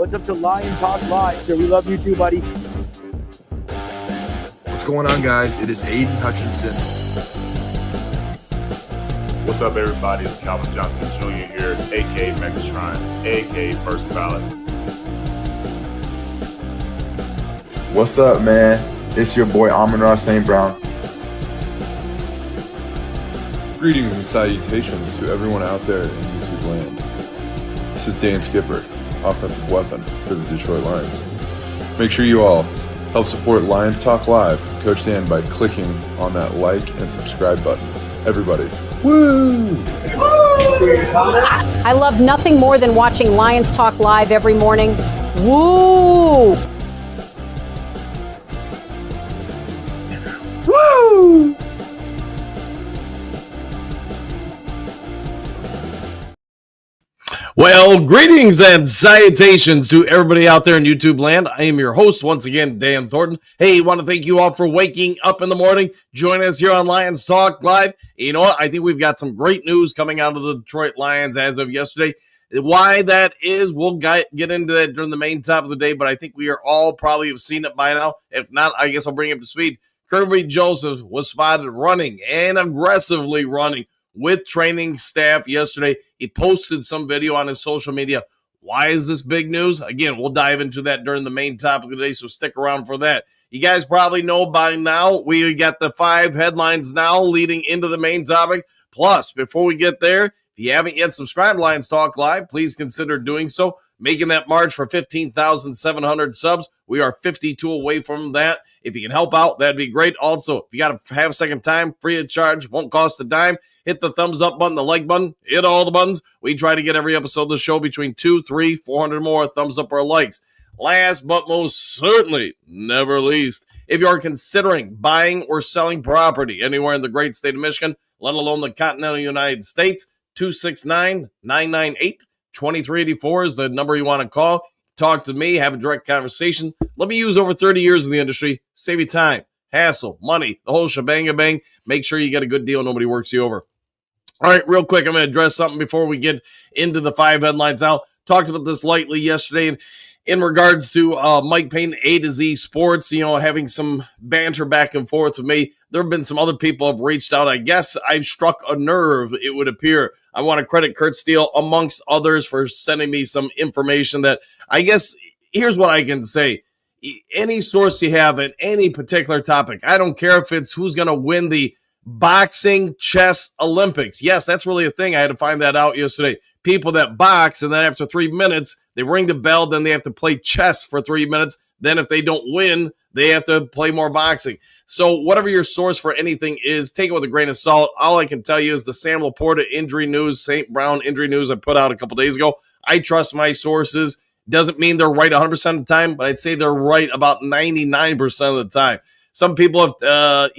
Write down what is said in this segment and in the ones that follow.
What's up to Lion Talk Live? So we love you too, buddy. What's going on, guys? It is Aiden Hutchinson. What's up, everybody? It's Calvin Johnson Jr. here, a.k.a. Megatron, a.k.a. First Ballot. What's up, man? It's your boy Amon-Ra St. Brown. Greetings and salutations to everyone out there in YouTube land. This is Dan Skipper, offensive weapon for the Detroit Lions. Make sure you all help support Lions Talk Live, Coach Dan, by clicking on that like and subscribe button. Everybody, woo! I love nothing more than watching Lions Talk Live every morning. Woo! Woo! Well, greetings and salutations to everybody out there in YouTube land. I am your host, once again, Dan Thornton. Hey, I want to thank you all for waking up in the morning. Join us here on Lions Talk Live. You know what? I think we've got some great news coming out of the Detroit Lions as of yesterday. Why that is, we'll get into that during the main top of the day, but I think we are all probably have seen it by now. If not, I guess I'll bring it up to speed. Kerby Joseph was spotted running and aggressively running with training staff yesterday. He posted some video on his social media. Why is this big news? Again, we'll dive into that during the main topic of the day, so stick around for that. You guys probably know by now, we got the 5 headlines now leading into the main topic. Plus, before we get there, if you haven't yet subscribed to Lions Talk Live, please consider doing so. Making that march for 15,700 subs. We are 52 away from that. If you can help out, that'd be great. Also, if you got a half-second time, free of charge, won't cost a dime, hit the thumbs up button, the like button, hit all the buttons. We try to get every episode of the show between 200, 300, 400 more thumbs up or likes. Last but most certainly, never least, if you are considering buying or selling property anywhere in the great state of Michigan, let alone the continental United States, 269-998 2384 is the number you want to call. Talk to me, have a direct conversation. Let me use over 30 years in the industry. Save you time, hassle, money, the whole shebang-a-bang. Make sure you get a good deal. Nobody works you over. All right, real quick, I'm going to address something before we get into the 5 headlines now. Talked about this lightly yesterday in regards to Mike Payton, A to Z Sports, having some banter back and forth with me. There have been some other people have reached out. I guess I've struck a nerve, it would appear. I want to credit Kurt Steele, amongst others, for sending me some information that I guess, here's what I can say. Any source you have in any particular topic, I don't care if it's who's going to win the boxing chess Olympics. Yes, that's really a thing. I had to find that out yesterday. People that box, and then after 3 minutes, they ring the bell, then they have to play chess for 3 minutes. Then if they don't win, they have to play more boxing. So whatever your source for anything is, take it with a grain of salt. All I can tell you is the Sam Laporta injury news, St. Brown injury news I put out a couple days ago. I trust my sources. Doesn't mean they're right 100% of the time, but I'd say they're right about 99% of the time. Some people have,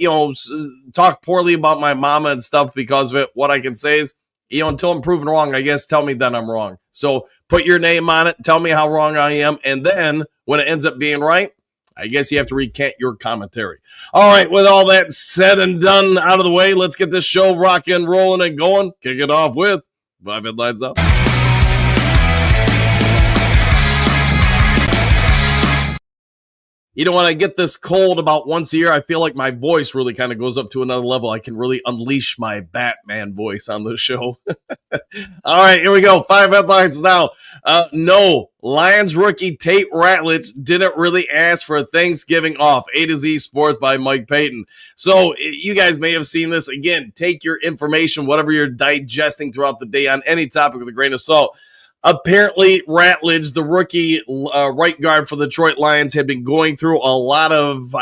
talked poorly about my mama and stuff because of it. What I can say is, until I'm proven wrong, I guess tell me that I'm wrong. So put your name on it. Tell me how wrong I am. And then when it ends up being right, I guess you have to recant your commentary. All right, with all that said and done out of the way, let's get this show rocking, rolling, and going. Kick it off with 5 headlines up. When I get this cold about once a year, I feel like my voice really kind of goes up to another level. I can really unleash my Batman voice on the show. All right, here we go. 5 headlines now. No, Lions rookie Tate Ratledge didn't really ask for a Thanksgiving off. A to Z Sports by Mike Payton. So you guys may have seen this. Again, take your information, whatever you're digesting throughout the day on any topic with a grain of salt. Apparently, Ratledge, the rookie right guard for the Detroit Lions, had been going through a lot of,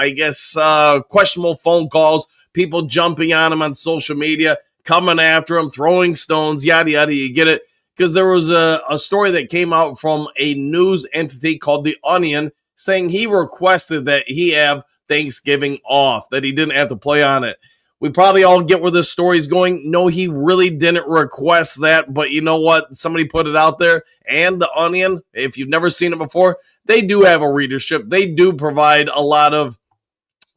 questionable phone calls, people jumping on him on social media, coming after him, throwing stones, yada, yada, you get it? Because there was a story that came out from a news entity called The Onion saying he requested that he have Thanksgiving off, that he didn't have to play on it. We probably all get where this story's going. No, he really didn't request that, but you know what? Somebody put it out there, and The Onion, if you've never seen it before, they do have a readership. They do provide a lot of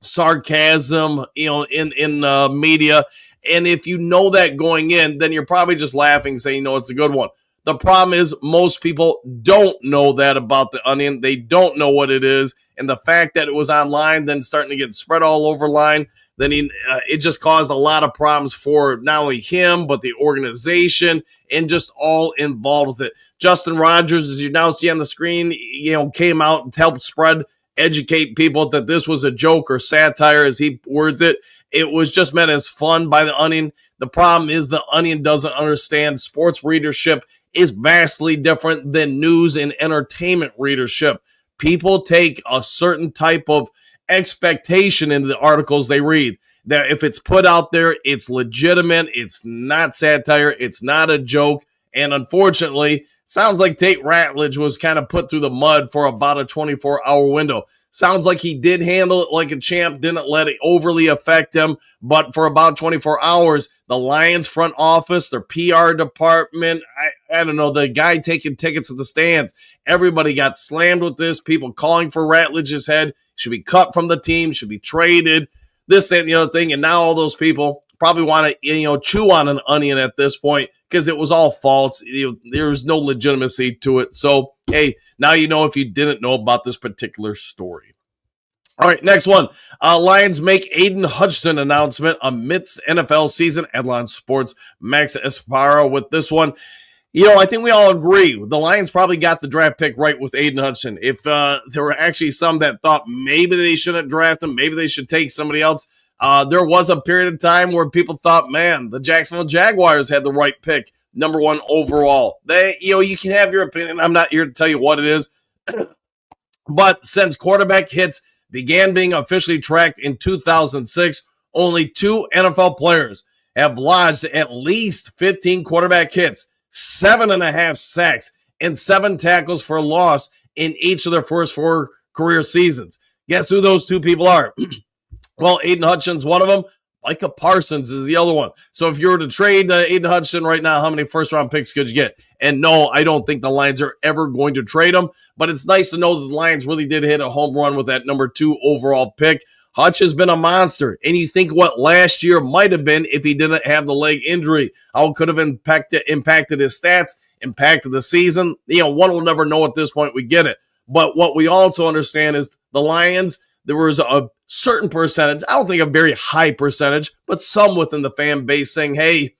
sarcasm, in media, and if you know that going in, then you're probably just laughing, saying, it's a good one. The problem is most people don't know that about the Onion. They don't know what it is. And the fact that it was online, then starting to get spread all over line, then it just caused a lot of problems for not only him, but the organization and just all involved with it. Justin Rogers, as you now see on the screen, came out and helped educate people that this was a joke or satire, as he words it. It was just meant as fun by the Onion. The problem is the Onion doesn't understand sports readership is vastly different than news and entertainment readership. People take a certain type of expectation into the articles they read, that if it's put out there, it's legitimate, it's not satire, it's not a joke. And unfortunately, sounds like Tate Ratledge was kind of put through the mud for about a 24-hour window. Sounds like he did handle it like a champ, didn't let it overly affect him, but for about 24 hours, the Lions front office, their PR department, I don't know, the guy taking tickets at the stands, everybody got slammed with this, people calling for Ratledge's head, should be cut from the team, should be traded, this, that, and the other thing, and now all those people probably want to, chew on an onion at this point because it was all false. There's no legitimacy to it. So, hey, now you know if you didn't know about this particular story. All right, next one. Lions make Aiden Hutchinson announcement amidst NFL season. Headline Sports, Max Esparro with this one. I think we all agree. The Lions probably got the draft pick right with Aiden Hutchinson. If there were actually some that thought maybe they shouldn't draft him, maybe they should take somebody else. There was a period of time where people thought, man, the Jacksonville Jaguars had the right pick, number 1 overall. You can have your opinion. I'm not here to tell you what it is. But since quarterback hits began being officially tracked in 2006, only 2 NFL players have lodged at least 15 quarterback hits, 7.5 sacks, and 7 tackles for loss in each of their first 4 career seasons. Guess who those 2 people are? Well, Aiden Hutchinson's one of them. Micah Parsons is the other one. So if you were to trade Aiden Hutchinson right now, how many first-round picks could you get? And no, I don't think the Lions are ever going to trade him, but it's nice to know that the Lions really did hit a home run with that number 2 overall pick. Hutch has been a monster, and you think what last year might have been if he didn't have the leg injury, how it could have impacted his stats, impacted the season. One will never know at this point. We get it. But what we also understand is the Lions, there was a certain percentage, I don't think a very high percentage, but some within the fan base saying, hey,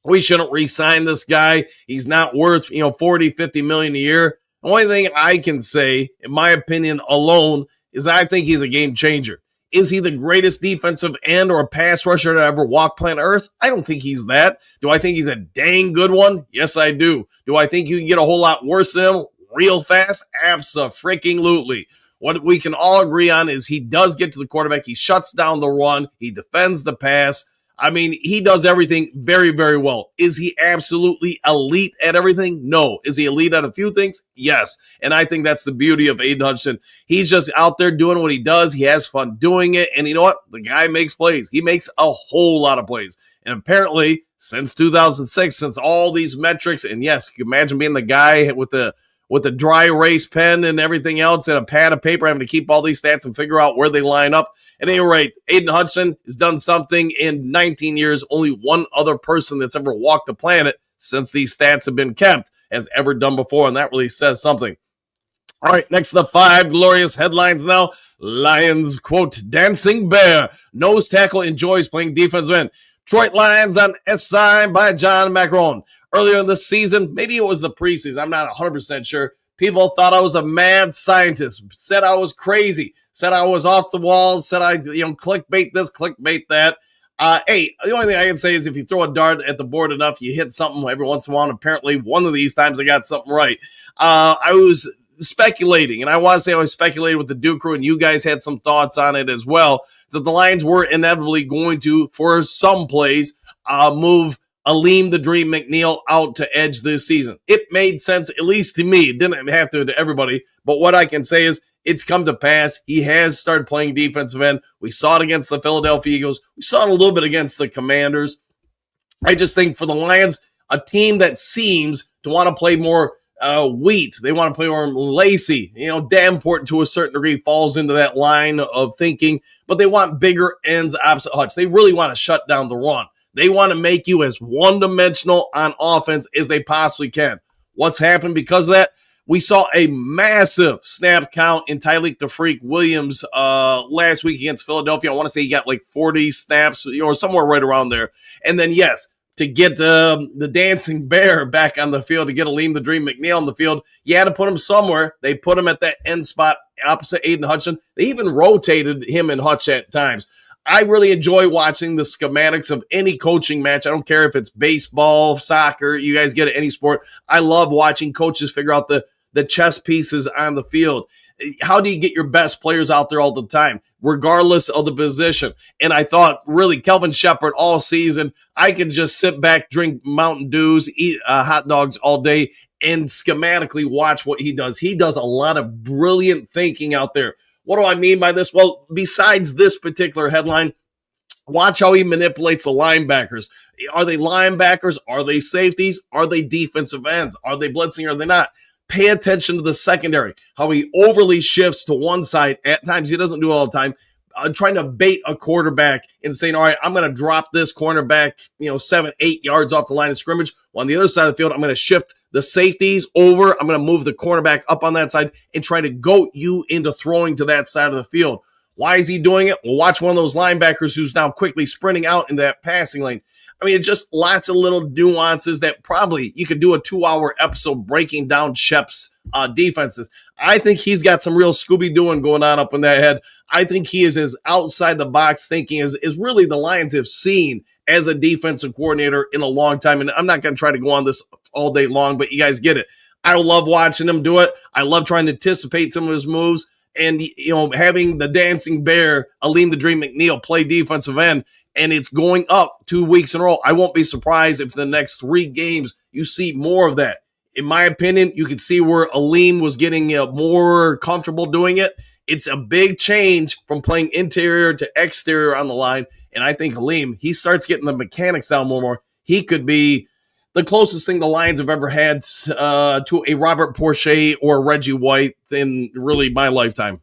we shouldn't re-sign this guy. He's not worth, 40, 50 million a year. The only thing I can say, in my opinion alone, is I think he's a game changer. Is he the greatest defensive end or a pass rusher to ever walk planet Earth? I don't think he's that. Do I think he's a dang good one? Yes, I do. Do I think you can get a whole lot worse than him real fast? Abso-freaking-lutely. What we can all agree on is he does get to the quarterback. He shuts down the run. He defends the pass. I mean, he does everything very, very well. Is he absolutely elite at everything? No. Is he elite at a few things? Yes. And I think that's the beauty of Aiden Hutchinson. He's just out there doing what he does. He has fun doing it. And you know what? The guy makes plays. He makes a whole lot of plays. And apparently, since 2006, since all these metrics, and yes, you can imagine being the guy with the dry erase pen and everything else and a pad of paper, having to keep all these stats and figure out where they line up. At any rate, Aiden Hutchinson has done something in 19 years. Only one other person that's ever walked the planet since these stats have been kept has ever done before, and that really says something. All right, next to the 5 glorious headlines now. Lions, quote, dancing bear. Nose tackle enjoys playing defensive end. Detroit Lions on SI by John Macron. Earlier in the season, maybe it was the preseason, I'm not 100% sure, people thought I was a mad scientist, said I was crazy, said I was off the walls, said I, clickbait this, clickbait that. Hey, the only thing I can say is if you throw a dart at the board enough, you hit something every once in a while. Apparently, one of these times I got something right. I was speculating, and I want to say I was speculating with the Duke crew, and you guys had some thoughts on it as well, that the Lions were inevitably going to, for some plays, move Aleem the Dream McNeil out to edge this season. It made sense, at least to me. It didn't have to everybody, but what I can say is it's come to pass. He has started playing defensive end. We saw it against the Philadelphia Eagles. We saw it a little bit against the Commanders. I just think for the Lions, a team that seems to want to play more wheat, they want to play more lacy, Davenport to a certain degree falls into that line of thinking, but they want bigger ends opposite Hutch. They really want to shut down the run. They want to make you as one-dimensional on offense as they possibly can. What's happened because of that? We saw a massive snap count in Tyreek the Freak Williams last week against Philadelphia. I want to say he got like 40 snaps, or somewhere right around there. And then, yes, to get the dancing bear back on the field, to get Aleem the Dream McNeil on the field, you had to put him somewhere. They put him at that end spot opposite Aiden Hutchinson. They even rotated him and Hutch at times. I really enjoy watching the schematics of any coaching match. I don't care if it's baseball, soccer, you guys get it, any sport. I love watching coaches figure out the chess pieces on the field. How do you get your best players out there all the time, regardless of the position? And I thought, really, Kelvin Sheppard all season, I could just sit back, drink Mountain Dews, eat hot dogs all day, and schematically watch what he does. He does a lot of brilliant thinking out there. What do I mean by this? Well, besides this particular headline, watch how he manipulates the linebackers. Are they linebackers? Are they safeties? Are they defensive ends? Are they blitzing or are they not? Pay attention to the secondary, how he overly shifts to one side. At times, he doesn't do it all the time, trying to bait a quarterback and saying, all right, I'm going to drop this cornerback, 7-8 yards off the line of scrimmage. Well, on the other side of the field, I'm going to shift the safeties over. I'm going to move the cornerback up on that side and try to goat you into throwing to that side of the field. Why is he doing it? Well, watch one of those linebackers who's now quickly sprinting out into that passing lane. I mean, it's just lots of little nuances that probably you could do a 2-hour episode breaking down Shep's defenses. I think he's got some real Scooby-Dooing going on up in that head. I think he is as outside the box thinking as really the Lions have seen as a defensive coordinator in a long time. And I'm not going to try to go on this all day long, but you guys get it. I love watching him do it. I love trying to anticipate some of his moves. And, having the dancing bear, Aleem the Dream McNeil, play defensive end, and it's going up 2 weeks in a row. I won't be surprised if in the next 3 games you see more of that. In my opinion, you could see where Aleem was getting more comfortable doing it. It's a big change from playing interior to exterior on the line, and I think Aleem, he starts getting the mechanics down more. He could be the closest thing the Lions have ever had to a Robert Porcher or Reggie White in really my lifetime.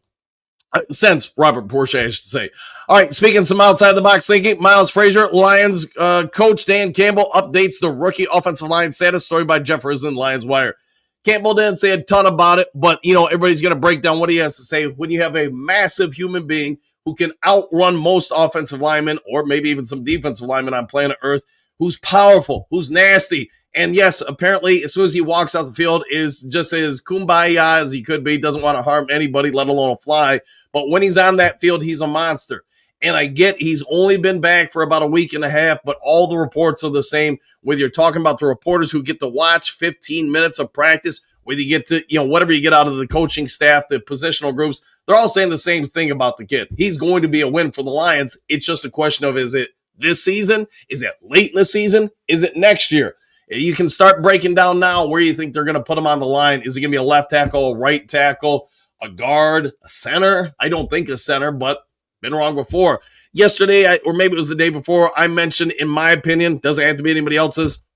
Since Robert Porcher, I should say. All right, speaking some outside-the-box thinking, Miles Frazier, Lions coach Dan Campbell updates the rookie offensive line status. Story by Jeff Risden, Lions Wire. Campbell didn't say a ton about it, but, everybody's going to break down what he has to say. When you have a massive human being who can outrun most offensive linemen or maybe even some defensive linemen on planet Earth, who's powerful, who's nasty, and yes, apparently as soon as he walks out the field is just as kumbaya as he could be, doesn't want to harm anybody, let alone a fly. But when he's on that field, he's a monster. And I get he's only been back for about a week and a half, but all the reports are the same. Whether you're talking about the reporters who get to watch 15 minutes of practice, whether you get to, whatever you get out of the coaching staff, the positional groups, they're all saying the same thing about the kid. He's going to be a win for the Lions. It's just a question of, is it this season? Is it late in the season? Is it next year? You can start breaking down now where you think they're going to put him on the line. Is it going to be a left tackle, a right tackle, a guard, a center? I don't think a center, but been wrong before. Yesterday, or maybe it was the day before, I mentioned, in my opinion, doesn't have to be anybody else's.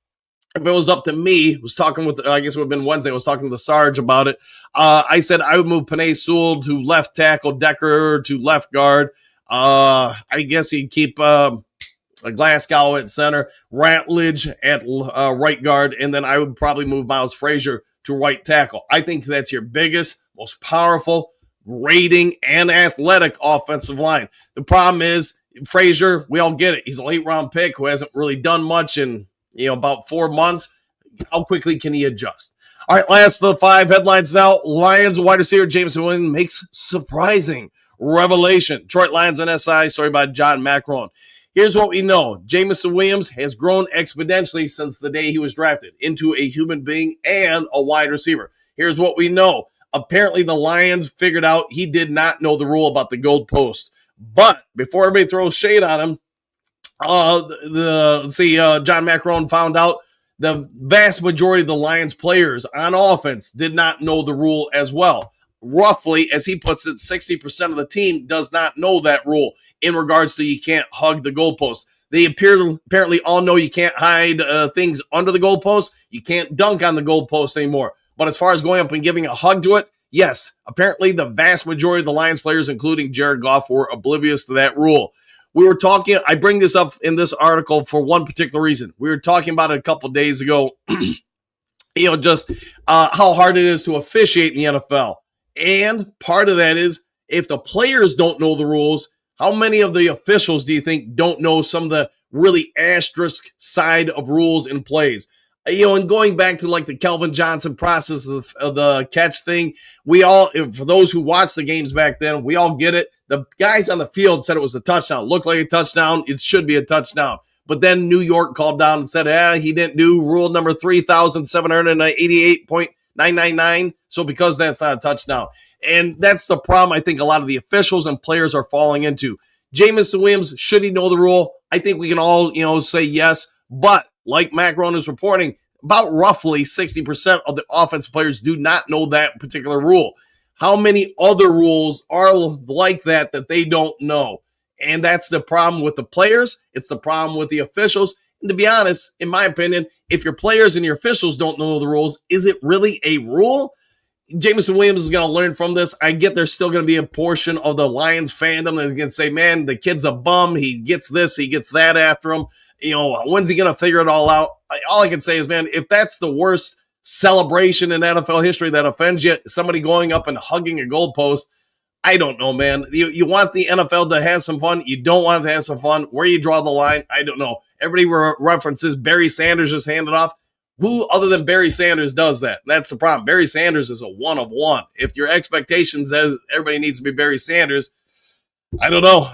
If it was up to me, was talking with, I guess it would have been Wednesday, I was talking to the Sarge about it. I said I would move Penei Sewell to left tackle, Decker to left guard. I guess he'd keep Glasgow at center, Ratledge at right guard, and then I would probably move Miles Frazier to right tackle. I think that's your biggest, most powerful, grading, and athletic offensive line. The problem is, Frazier, we all get it. He's a late-round pick who hasn't really done much in about 4 months. How quickly can he adjust? All right, last of the 5 headlines now. Lions wide receiver Jameson Williams makes surprising revelation. Detroit Lions and SI, story by John Macron. Here's what we know. Jameson Williams has grown exponentially since the day he was drafted into a human being and a wide receiver. Here's what we know. Apparently, the Lions figured out he did not know the rule about the goalposts. But before everybody throws shade on him, John Macron found out the vast majority of the Lions players on offense did not know the rule as well. Roughly, as he puts it, 60% of the team does not know that rule in regards to you can't hug the goalpost. They apparently all know you can't hide things under the goalpost. You can't dunk on the goalpost anymore. But as far as going up and giving a hug to it, yes, apparently the vast majority of the Lions players, including Jared Goff, were oblivious to that rule. We were talking, I bring this up in this article for one particular reason. We were talking about it a couple days ago just how hard it is to officiate in the NFL. And part of that is if the players don't know the rules, how many of the officials do you think don't know some of the really asterisk side of rules and plays? And going back to like the Calvin Johnson process of the catch thing, we all, for those who watched the games back then, we all get it. The guys on the field said it was a touchdown. Looked like a touchdown. It should be a touchdown. But then New York called down and said, he didn't do rule number 3,788.999. So because that's not a touchdown. And that's the problem I think a lot of the officials and players are falling into. Jameson Williams, should he know the rule? I think we can all, say yes. But like Mac Rowan is reporting, about roughly 60% of the offensive players do not know that particular rule. How many other rules are like that they don't know? And that's the problem with the players. It's the problem with the officials. And to be honest, in my opinion, if your players and your officials don't know the rules, is it really a rule? Jameson Williams is going to learn from this. I get there's still going to be a portion of the Lions fandom that's going to say, man, the kid's a bum. He gets this, he gets that after him. When's he going to figure it all out? All I can say is, man, if that's the worst celebration in NFL history that offends you, somebody going up and hugging a goalpost, I don't know, man. You want the NFL to have some fun. You don't want it to have some fun. Where you draw the line, I don't know. Everybody references Barry Sanders just handed off. Who other than Barry Sanders does that? That's the problem. Barry Sanders is a one of one. If your expectation says everybody needs to be Barry Sanders, I don't know.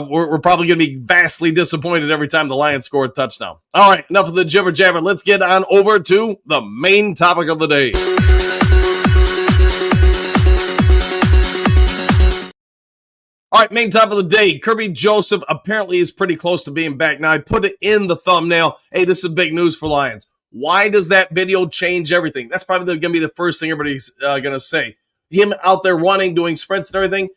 We're probably going to be vastly disappointed every time the Lions score a touchdown. All right, enough of the jibber jabber. Let's get on over to the main topic of the day. All right, main topic of the day. Kerby Joseph apparently is pretty close to being back. Now, I put it in the thumbnail. Hey, this is big news for Lions. Why does that video change everything? That's probably going to be the first thing everybody's going to say. Him out there running, doing sprints and everything.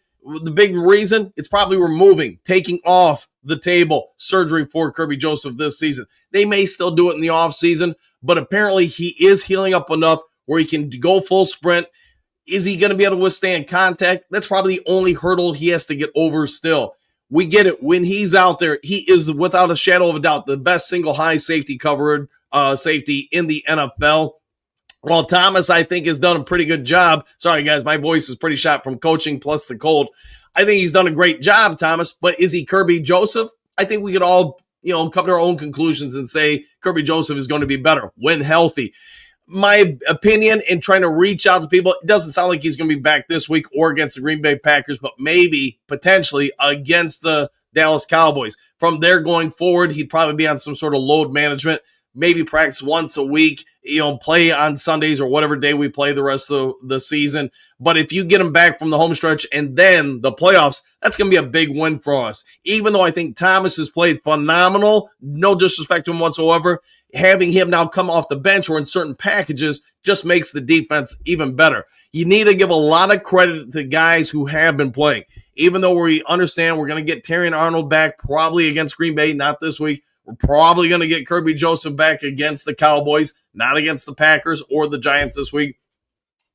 The big reason, it's probably removing, taking off the table surgery for Kerby Joseph this season. They may still do it in the offseason, but apparently he is healing up enough where he can go full sprint. Is he going to be able to withstand contact? That's probably the only hurdle he has to get over still. We get it. When he's out there, he is, without a shadow of a doubt, the best single high safety covered safety in the NFL. Well, Thomas, I think, has done a pretty good job. Sorry, guys, my voice is pretty shot from coaching plus the cold. I think he's done a great job, Thomas, but is he Kerby Joseph? I think we could all, come to our own conclusions and say Kerby Joseph is going to be better when healthy. My opinion in trying to reach out to people, it doesn't sound like he's going to be back this week or against the Green Bay Packers, but maybe potentially against the Dallas Cowboys. From there going forward, he'd probably be on some sort of load management, maybe practice once a week, play on Sundays or whatever day we play the rest of the season. But if you get him back from the home stretch and then the playoffs, that's going to be a big win for us. Even though I think Thomas has played phenomenal, no disrespect to him whatsoever, having him now come off the bench or in certain packages just makes the defense even better. You need to give a lot of credit to guys who have been playing. Even though we understand we're going to get Terrion Arnold back probably against Green Bay, not this week. We're probably going to get Kerby Joseph back against the Cowboys, not against the Packers or the Giants this week.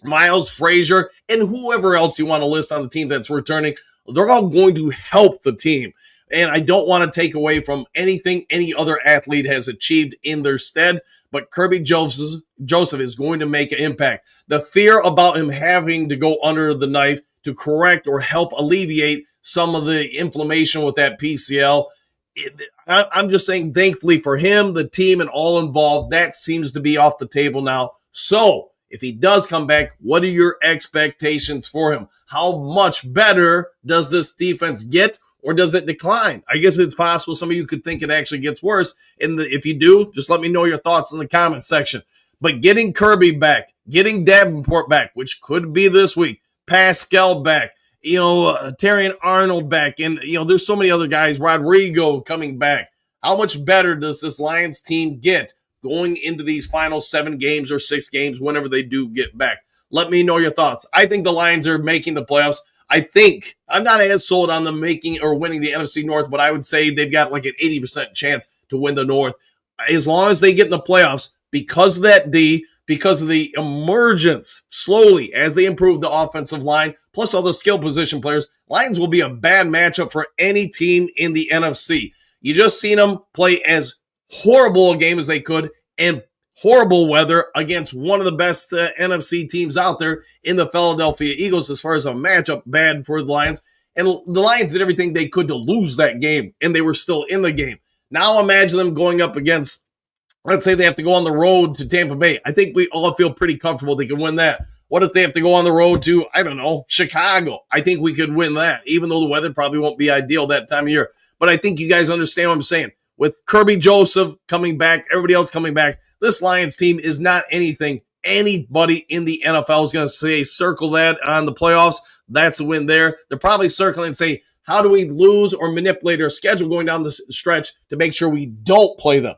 Miles Frazier and whoever else you want to list on the team that's returning, they're all going to help the team. And I don't want to take away from anything any other athlete has achieved in their stead, but Kerby Joseph is going to make an impact. The fear about him having to go under the knife to correct or help alleviate some of the inflammation with that PCL, I'm just saying, thankfully for him, the team, and all involved, that seems to be off the table now. So if he does come back, what are your expectations for him? How much better does this defense get, or does it decline? I guess it's possible some of you could think it actually gets worse. And if you do, just let me know your thoughts in the comments section. But getting Kerby back, getting Davenport back, which could be this week, Pascal back, Terrion Arnold back, and, there's so many other guys, Rodrigo coming back. How much better does this Lions team get going into these final 7 games or 6 games, whenever they do get back? Let me know your thoughts. I think the Lions are making the playoffs. I think I'm not as sold on them making or winning the NFC North, but I would say they've got like an 80% chance to win the North. As long as they get in the playoffs, because of that D, because of the emergence slowly as they improve the offensive line, plus all the skill position players, Lions will be a bad matchup for any team in the NFC. You just seen them play as horrible a game as they could and horrible weather against one of the best NFC teams out there in the Philadelphia Eagles as far as a matchup, bad for the Lions. And the Lions did everything they could to lose that game, and they were still in the game. Now imagine them going up against, let's say they have to go on the road to Tampa Bay. I think we all feel pretty comfortable they can win that. What if they have to go on the road to, I don't know, Chicago? I think we could win that, even though the weather probably won't be ideal that time of year. But I think you guys understand what I'm saying. With Kirby Joseph coming back, everybody else coming back, this Lions team is not anything anybody in the NFL is going to say, circle that on the playoffs. That's a win there. They're probably circling and say, how do we lose or manipulate our schedule going down the stretch to make sure we don't play them?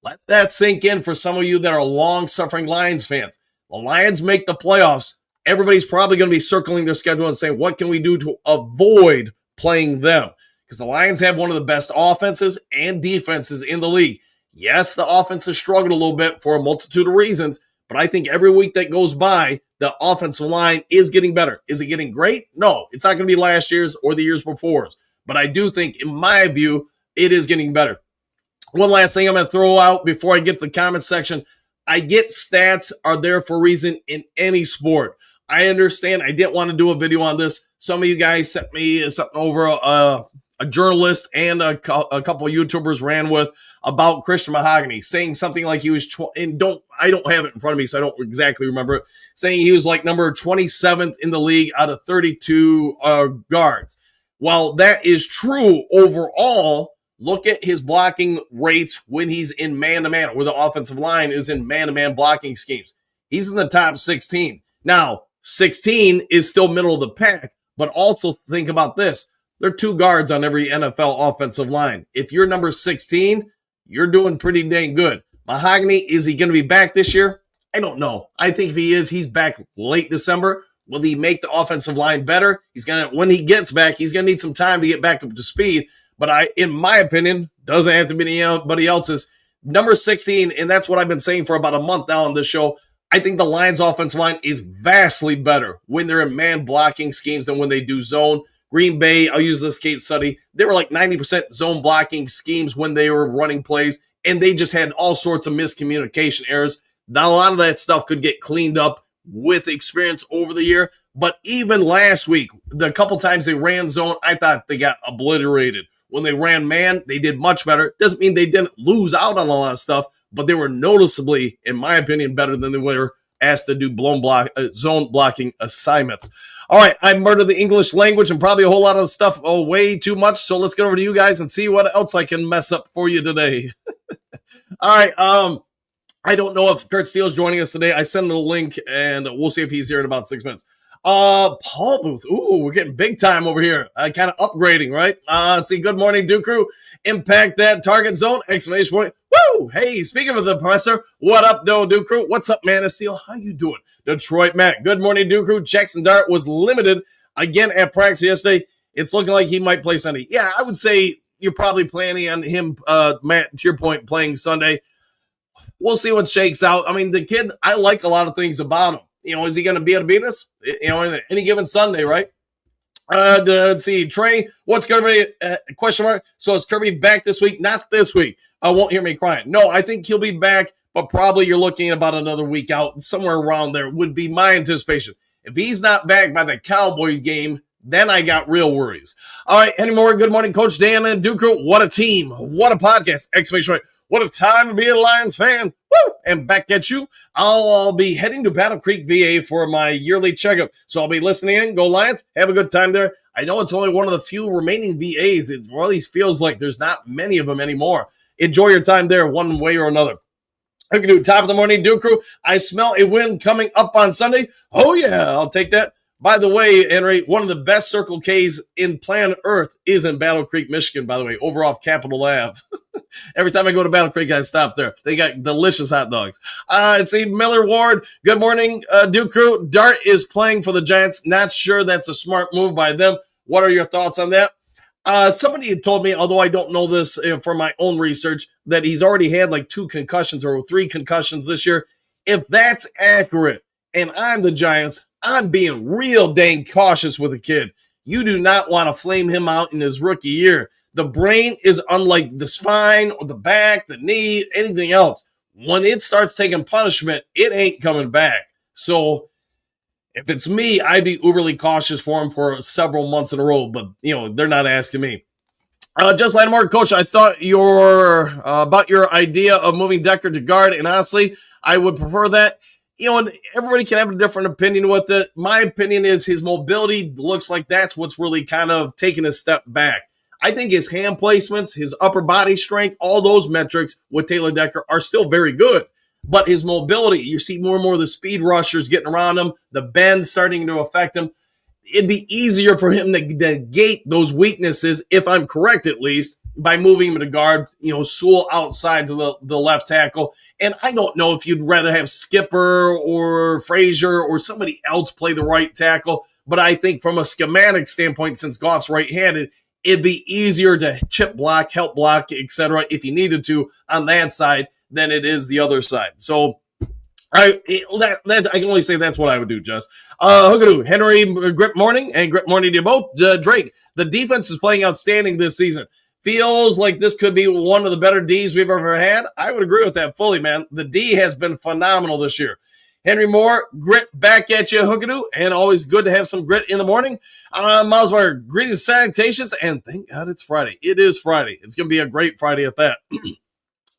Let that sink in for some of you that are long-suffering Lions fans. The Lions make the playoffs. Everybody's probably going to be circling their schedule and saying, what can we do to avoid playing them? Because the Lions have one of the best offenses and defenses in the league. Yes, the offense has struggled a little bit for a multitude of reasons, but I think every week that goes by, the offensive line is getting better. Is it getting great? No, it's not going to be last year's or the years before's. But I do think, in my view, it is getting better. One last thing I'm going to throw out before I get to the comment section. I get stats are there for a reason in any sport. I understand. I didn't want to do a video on this. Some of you guys sent me something over a journalist and a couple of YouTubers ran with about Christian Mahogany, saying something like he was, I don't have it in front of me, so I don't exactly remember it, saying he was like number 27th in the league out of 32 guards. While that is true overall, look at his blocking rates when he's in man-to-man, where the offensive line is in man-to-man blocking schemes. He's in the top 16. Now, 16 is still middle of the pack, but also think about this. There are 2 guards on every NFL offensive line. If you're number 16, you're doing pretty dang good. Mahogany, is he going to be back this year? I don't know. I think if he is, he's back late December. Will he make the offensive line better? When he gets back, he's going to need some time to get back up to speed. But in my opinion, doesn't have to be anybody else's. Number 16, and that's what I've been saying for about a month now on this show. I think the Lions offensive line is vastly better when they're in man blocking schemes than when they do zone. Green Bay, I'll use this case study. They were like 90% zone blocking schemes when they were running plays, and they just had all sorts of miscommunication errors. Now, a lot of that stuff could get cleaned up with experience over the year. But even last week, the couple times they ran zone, I thought they got obliterated. When they ran man, they did much better. Doesn't mean they didn't lose out on a lot of stuff, but they were noticeably, in my opinion, better than they were asked to do zone blocking assignments. All right, I murdered the English language and probably a whole lot of stuff way too much, so let's get over to you guys and see what else I can mess up for you today. All right, I don't know if Kurt Steele's joining us today. I sent him a link, and we'll see if he's here in about 6 minutes. Paul Booth. Ooh, we're getting big time over here. Kind of upgrading, right? Let's see. Good morning, Duke Crew. Impact that target zone! Exclamation point. Woo! Hey, speaking of the professor, what up, though, Duke Crew? What's up, Man of Steel? How you doing? Detroit Matt. Good morning, Duke Crew. Jackson Dart was limited again at practice yesterday. It's looking like he might play Sunday. Yeah, I would say you're probably planning on him, Matt, to your point, playing Sunday. We'll see what shakes out. I mean, the kid, I like a lot of things about him. You know, is he going to be able to beat us? You know, in any given Sunday, right? Let's see. Trey, what's Kirby? Question mark. So is Kirby back this week? Not this week. Won't hear me crying. No, I think he'll be back, but probably you're looking at about another week out. Somewhere around there would be my anticipation. If he's not back by the Cowboys game, then I got real worries. All right, any more? Good morning, Coach Dan and Duke Crew. What a team. What a podcast. Exclamation point. What a time to be a Lions fan. Woo! And back at you. I'll be heading to Battle Creek, VA for my yearly checkup. So I'll be listening in. Go Lions. Have a good time there. I know it's only one of the few remaining VAs. It really feels like there's not many of them anymore. Enjoy your time there one way or another. I can do top of the morning, Duke Crew. I smell a win coming up on Sunday. Oh, yeah, I'll take that. By the way, Henry, one of the best Circle Ks in planet Earth is in Battle Creek, Michigan, by the way, over off Capitol Ave. Every time I go to Battle Creek, I stop there. They got delicious hot dogs. It's a Miller Ward. Good morning, Duke Crew. Dart is playing for the Giants. Not sure that's a smart move by them. What are your thoughts on that? Somebody had told me, although I don't know this for my own research, that he's already had like 2 concussions or 3 concussions this year. If that's accurate, and I'm the Giants, I'm being real dang cautious with a kid. You do not want to flame him out in his rookie year. The brain is unlike the spine or the back, the knee, anything else. when it starts taking punishment, it ain't coming back. So if it's me, I'd be uberly cautious for him for several months in a row, but they're not asking me. Just Lattimore, Coach, I thought about your idea of moving Decker to guard, and honestly, I would prefer that. And everybody can have a different opinion with it. My opinion is his mobility looks like that's what's really kind of taking a step back. I think his hand placements, his upper body strength, all those metrics with Taylor Decker are still very good. But his mobility, you see more and more of the speed rushers getting around him, the bend starting to affect him. It'd be easier for him to negate those weaknesses, if I'm correct at least, by moving him to guard, Sewell outside to the left tackle. And I don't know if you'd rather have Skipper or Frazier or somebody else play the right tackle, but I think from a schematic standpoint, since Goff's right-handed, it'd be easier to chip block, help block, etc., if you needed to on that side than it is the other side. So I can only say that's what I would do, Jess. Hookadoo, Henry, grip morning, and grip morning to you both. Drake, the defense is playing outstanding this season. Feels like this could be one of the better Ds we've ever had. I would agree with that fully, man. The D has been phenomenal this year. Henry Moore, grit back at you, Hookadoo, and always good to have some grit in the morning. Miles Meyer, greetings, salutations, and thank God it's Friday. It is Friday. It's going to be a great Friday at that.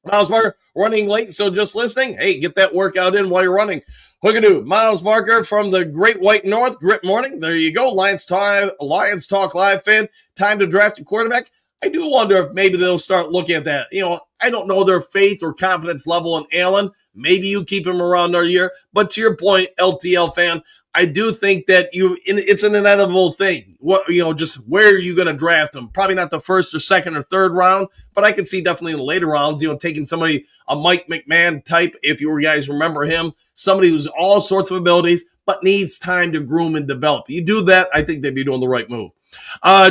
Miles Marker running late, so just listening. Hey, get that workout in while you're running. Hookadoo, Miles Marker from the Great White North, Grit Morning. There you go. Lions Talk Live fan. Time to draft a quarterback. I do wonder if maybe they'll start looking at that. I don't know their faith or confidence level in Allen. Maybe you keep him around another year. But to your point, LTL fan, I do think that it's an inevitable thing. Just where are you going to draft him? Probably not the first or second or third round, but I could see definitely in the later rounds, taking somebody, a Mike McMahon type, if you guys remember him, somebody who's all sorts of abilities, but needs time to groom and develop. You do that, I think they'd be doing the right move.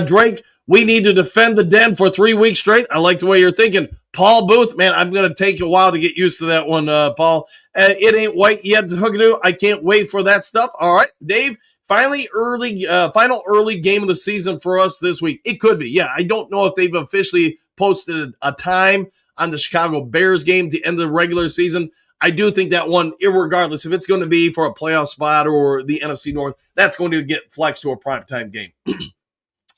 Drake, we need to defend the den for 3 weeks straight. I like the way you're thinking. Paul Booth, man, I'm going to take a while to get used to that one, Paul. It ain't white yet, Hookadoo. I can't wait for that stuff. All right, Dave, final early game of the season for us this week. It could be. Yeah, I don't know if they've officially posted a time on the Chicago Bears game to end the regular season. I do think that one, irregardless, if it's going to be for a playoff spot or the NFC North, that's going to get flexed to a primetime game.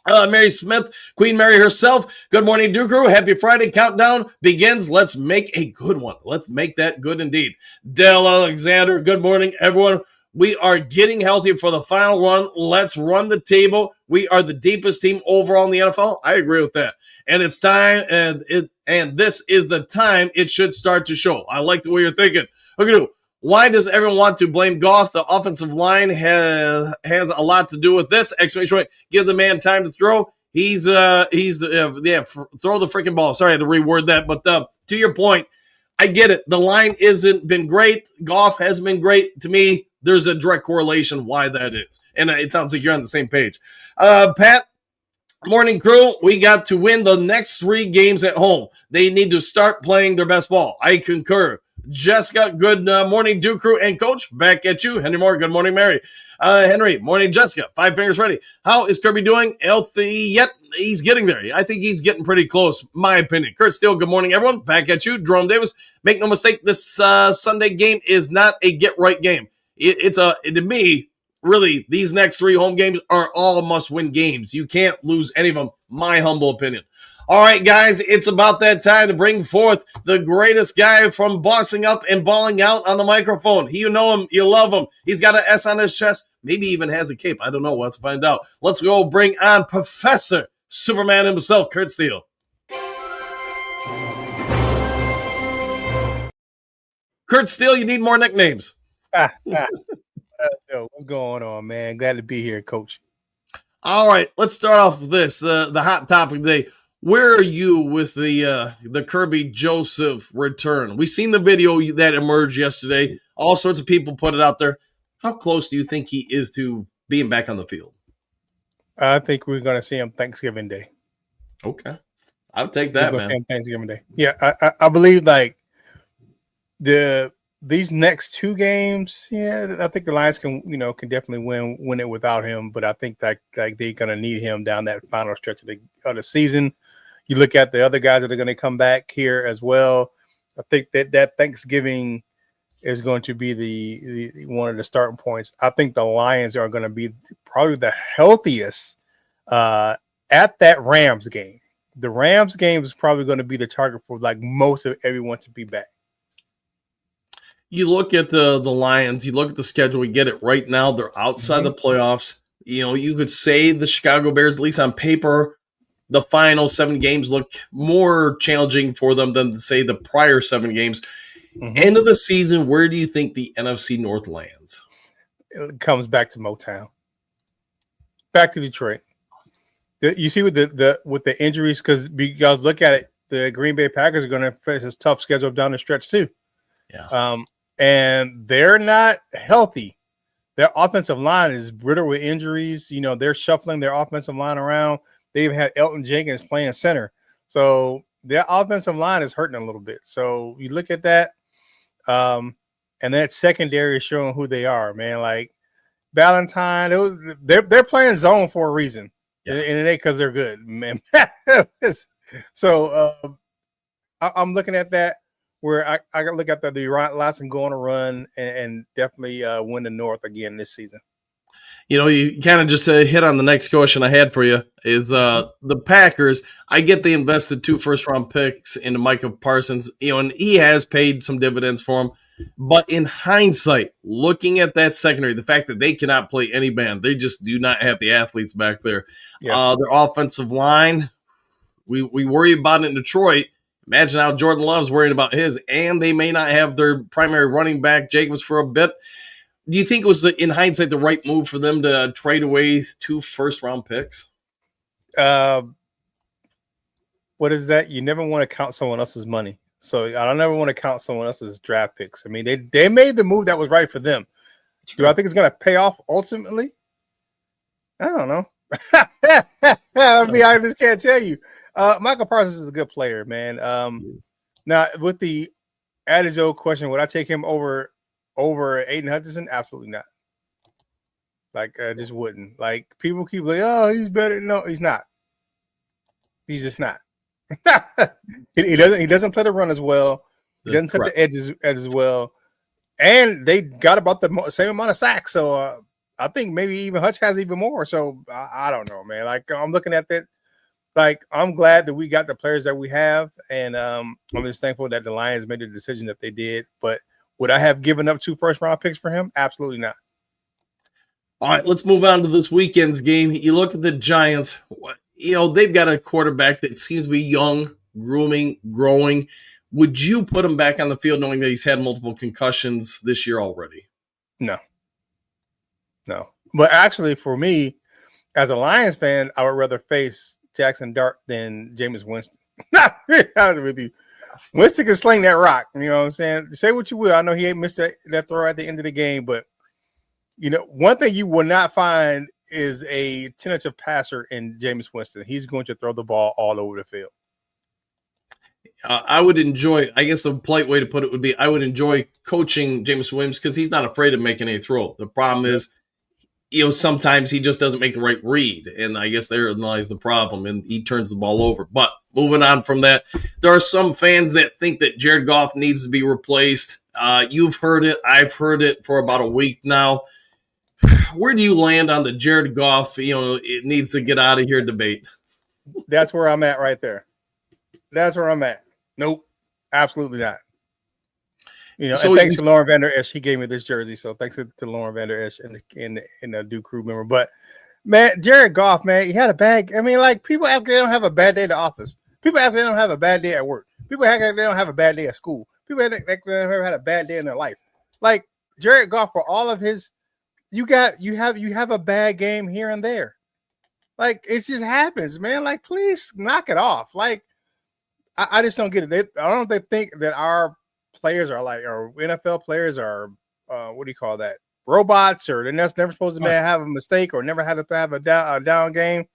Mary Smith, Queen Mary herself. Good morning, Duke Crew. Happy Friday. Countdown begins. Let's make a good one. Let's make that good indeed. Dale Alexander, good morning, everyone. We are getting healthy for the final run. Let's run the table. We are the deepest team overall in the NFL. I agree with that. And it's time, and this is the time it should start to show. I like the way you're thinking. Okay, why does everyone want to blame Goff? The offensive line has a lot to do with this. Exclamation point. Give the man time to throw. Throw the freaking ball. Sorry, I had to reword that. But to your point, I get it. The line isn't been great. Goff hasn't been great. To me, there's a direct correlation why that is. And it sounds like you're on the same page. Pat, morning crew, we got to win the next 3 games at home. They need to start playing their best ball. I concur. Jessica, good morning, Duke Crew and Coach. Back at you. Henry Moore, good morning, Mary. Henry, morning, Jessica. 5 fingers ready. How is Kirby doing? Healthy yet? He's getting there. I think he's getting pretty close, my opinion. Kurt Steele, good morning, everyone. Back at you. Jerome Davis, make no mistake, this Sunday game is not a get-right game. To me, really, these next 3 home games are all must-win games. You can't lose any of them, my humble opinion. All right, guys, it's about that time to bring forth the greatest guy from bossing up and balling out on the microphone. You know him. You love him. He's got an S on his chest. Maybe even has a cape. I don't know. We'll have to find out. Let's go bring on Professor Superman himself, Kurt Steele. Kurt Steele, you need more nicknames. What's going on, man? Glad to be here, Coach. All right, let's start off with this, the hot topic today. Where are you with the Kirby Joseph return? We've seen the video that emerged yesterday. All sorts of people put it out there. How close do you think he is to being back on the field? I think we're going to see him Thanksgiving Day. Okay. I'll take that, man. Thanksgiving Day. Yeah, I believe like these next 2 games, yeah, I think the Lions can definitely win it without him. But I think that like they're going to need him down that final stretch of the season. You look at the other guys that are going to come back here as well. I think that Thanksgiving is going to be the one of the starting points. I think the Lions are going to be probably the healthiest at that Rams game. The Rams game is probably going to be the target for like most of everyone to be back. You look at the Lions, you look at the schedule, we get it right now. They're outside the playoffs. You know, you could say the Chicago Bears, at least on paper, the final 7 games look more challenging for them than, say, the prior 7 games. End of the season, where do you think the NFC North lands? It comes back to Motown. Back to Detroit. You see with the injuries, because you guys look at it, the Green Bay Packers are going to face a tough schedule down the stretch too. Yeah. And they're not healthy. Their offensive line is riddled with injuries. You know, they're shuffling their offensive line around. They even had Elton Jenkins playing center. So their offensive line is hurting a little bit. So you look at that, and that secondary is showing who they are, man. Like Valentine, they're playing zone for a reason. Yeah. And it ain't because they're good, man. So I'm looking at that where I look at the Lions go on a run and definitely win the North again this season. You know, you kind of just hit on the next question I had for you is the Packers. I get they invested 2 first-round picks into Micah Parsons, you know, and he has paid some dividends for him. But in hindsight, looking at that secondary, the fact that they cannot play any band, they just do not have the athletes back there. Yeah. Their offensive line, we worry about it in Detroit. Imagine how Jordan Love's worried about his, and they may not have their primary running back, Jacobs, for a bit. Do you think it was, in hindsight, the right move for them to trade away 2 first-round picks? What is that? You never want to count someone else's money. So I don't ever want to count someone else's draft picks. I mean, they made the move that was right for them. Do I think it's going to pay off ultimately? I don't know. I mean, I just can't tell you. Michael Parsons is a good player, man. Now, with the Adejo question, would I take him over Aiden Hutchinson? Absolutely not. Like, I just wouldn't. Like, people keep like, oh, he's better. No, he's not. He's just not. He doesn't play the run as well. He doesn't set the edges as well. And they got about the same amount of sacks. So I think maybe even Hutch has even more. So I don't know, man. Like, I'm looking at that. Like, I'm glad that we got the players that we have. And I'm just thankful that the Lions made the decision that they did. But would I have given up 2 first-round picks for him? Absolutely not. All right, let's move on to this weekend's game. You look at the Giants. You know, they've got a quarterback that seems to be young, grooming, growing. Would you put him back on the field knowing that he's had multiple concussions this year already? No. But actually, for me, as a Lions fan, I would rather face Jackson Dart than Jameis Winston. Not really honest with you. Winston can sling that rock. You know what I'm saying? Say what you will. I know he ain't missed that throw at the end of the game, but, you know, one thing you will not find is a tentative passer in Jameis Winston. He's going to throw the ball all over the field. I would enjoy, I guess the polite way to put it would be, I would enjoy coaching Jameis Williams because he's not afraid of making a throw. The problem is, you know, sometimes he just doesn't make the right read, and I guess there lies the problem, and he turns the ball over. But moving on from that, there are some fans that think that Jared Goff needs to be replaced. You've heard it. I've heard it for about a week now. Where do you land on the Jared Goff, you know, it needs to get out of here debate? That's where I'm at right there. That's where I'm at. Nope, absolutely not. You know, so and thanks to Lauren Vander Esch, he gave me this jersey. So thanks to Lauren Vander Esch and the Duke crew member. But man, Jared Goff, man, he had a bad. I mean, like, people act like they don't have a bad day at the office. People act like they don't have a bad day at work. People act like they don't have a bad day at school. People act like they never had a bad day in their life. Like Jared Goff, for all of his, you have a bad game here and there. Like, it just happens, man. Like, please knock it off. Like, I just don't get it. I don't think that our players are like, or NFL players are, what do you call that? Robots, or they're never supposed to have a mistake or never had to have a down game.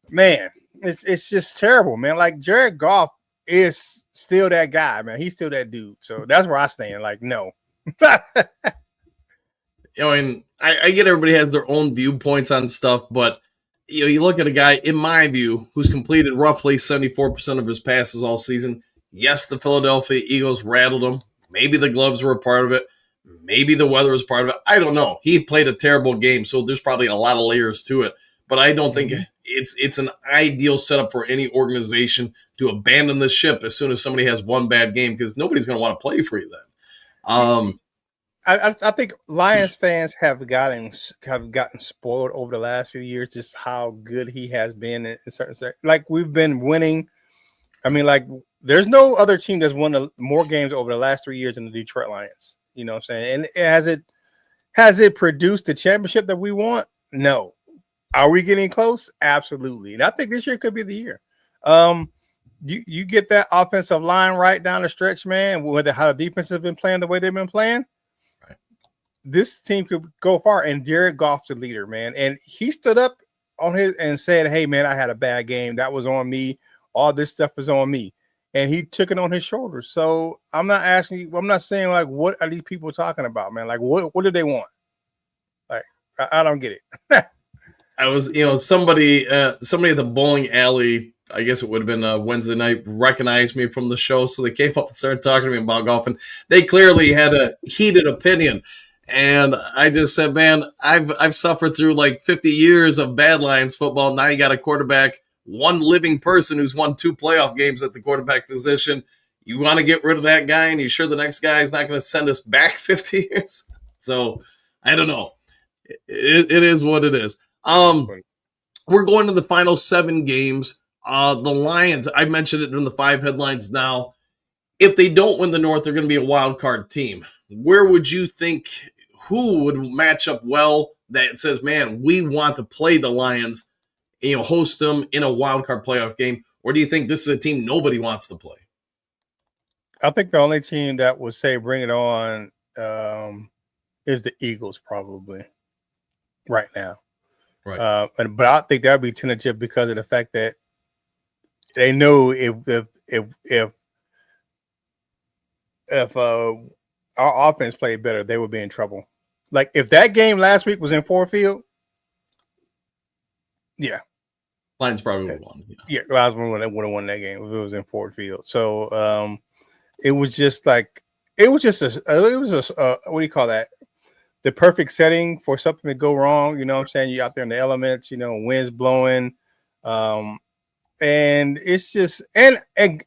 Man, it's just terrible, man. Like, Jared Goff is still that guy, man. He's still that dude. So that's where I stand. Like, no. You know, and I get everybody has their own viewpoints on stuff, but you know, you look at a guy, in my view, who's completed roughly 74% of his passes all season. Yes, the Philadelphia Eagles rattled him. Maybe the gloves were a part of it. Maybe the weather was part of it. I don't know. He played a terrible game, so there's probably a lot of layers to it. But I don't think it's an ideal setup for any organization to abandon the ship as soon as somebody has one bad game, because nobody's going to want to play for you then. I think Lions fans have gotten spoiled over the last few years, just how good he has been in certain sectors. Like, we've been winning. I mean, like, there's no other team that's won more games over the last 3 years than the Detroit Lions. You know what I'm saying? And has it produced the championship that we want? No. Are we getting close? Absolutely. And I think this year could be the year. You get that offensive line right down the stretch, man, with how the defense has been playing the way they've been playing. Right. This team could go far. And Jared Goff's the leader, man. And he stood up on his and said, hey, man, I had a bad game. That was on me. All this stuff is on me. And he took it on his shoulders. So I'm not asking you, I'm not saying, like, what are these people talking about, man? Like, what do they want? Like, I don't get it. I was, somebody at the bowling alley, I guess it would have been Wednesday night, recognized me from the show. So they came up and started talking to me about golf. And they clearly had a heated opinion. And I just said, man, I've suffered through like 50 years of bad Lions football. Now you got a quarterback, one living person who's won 2 playoff games at the quarterback position. You want to get rid of that guy, and you sure the next guy is not going to send us back 50 years? So I don't know. It is what it is. We're going to the final 7 games. The Lions, I mentioned it in the 5 headlines now. If they don't win the North, they're going to be a wild card team. Where would you think, who would match up well that says, man, we want to play the Lions, host them in a wild card playoff game? Or do you think this is a team nobody wants to play? I think the only team that would say bring it on is the Eagles, probably right now. Right. But I think that would be tentative because of the fact that they know if our offense played better, they would be in trouble. Like, if that game last week was in Ford Field, yeah, Lions probably would have won. Yeah, Lions would have won that game if it was in Ford Field. So it was just a what do you call that? The perfect setting for something to go wrong. You know what I'm saying? You're out there in the elements, winds blowing. And it's just, and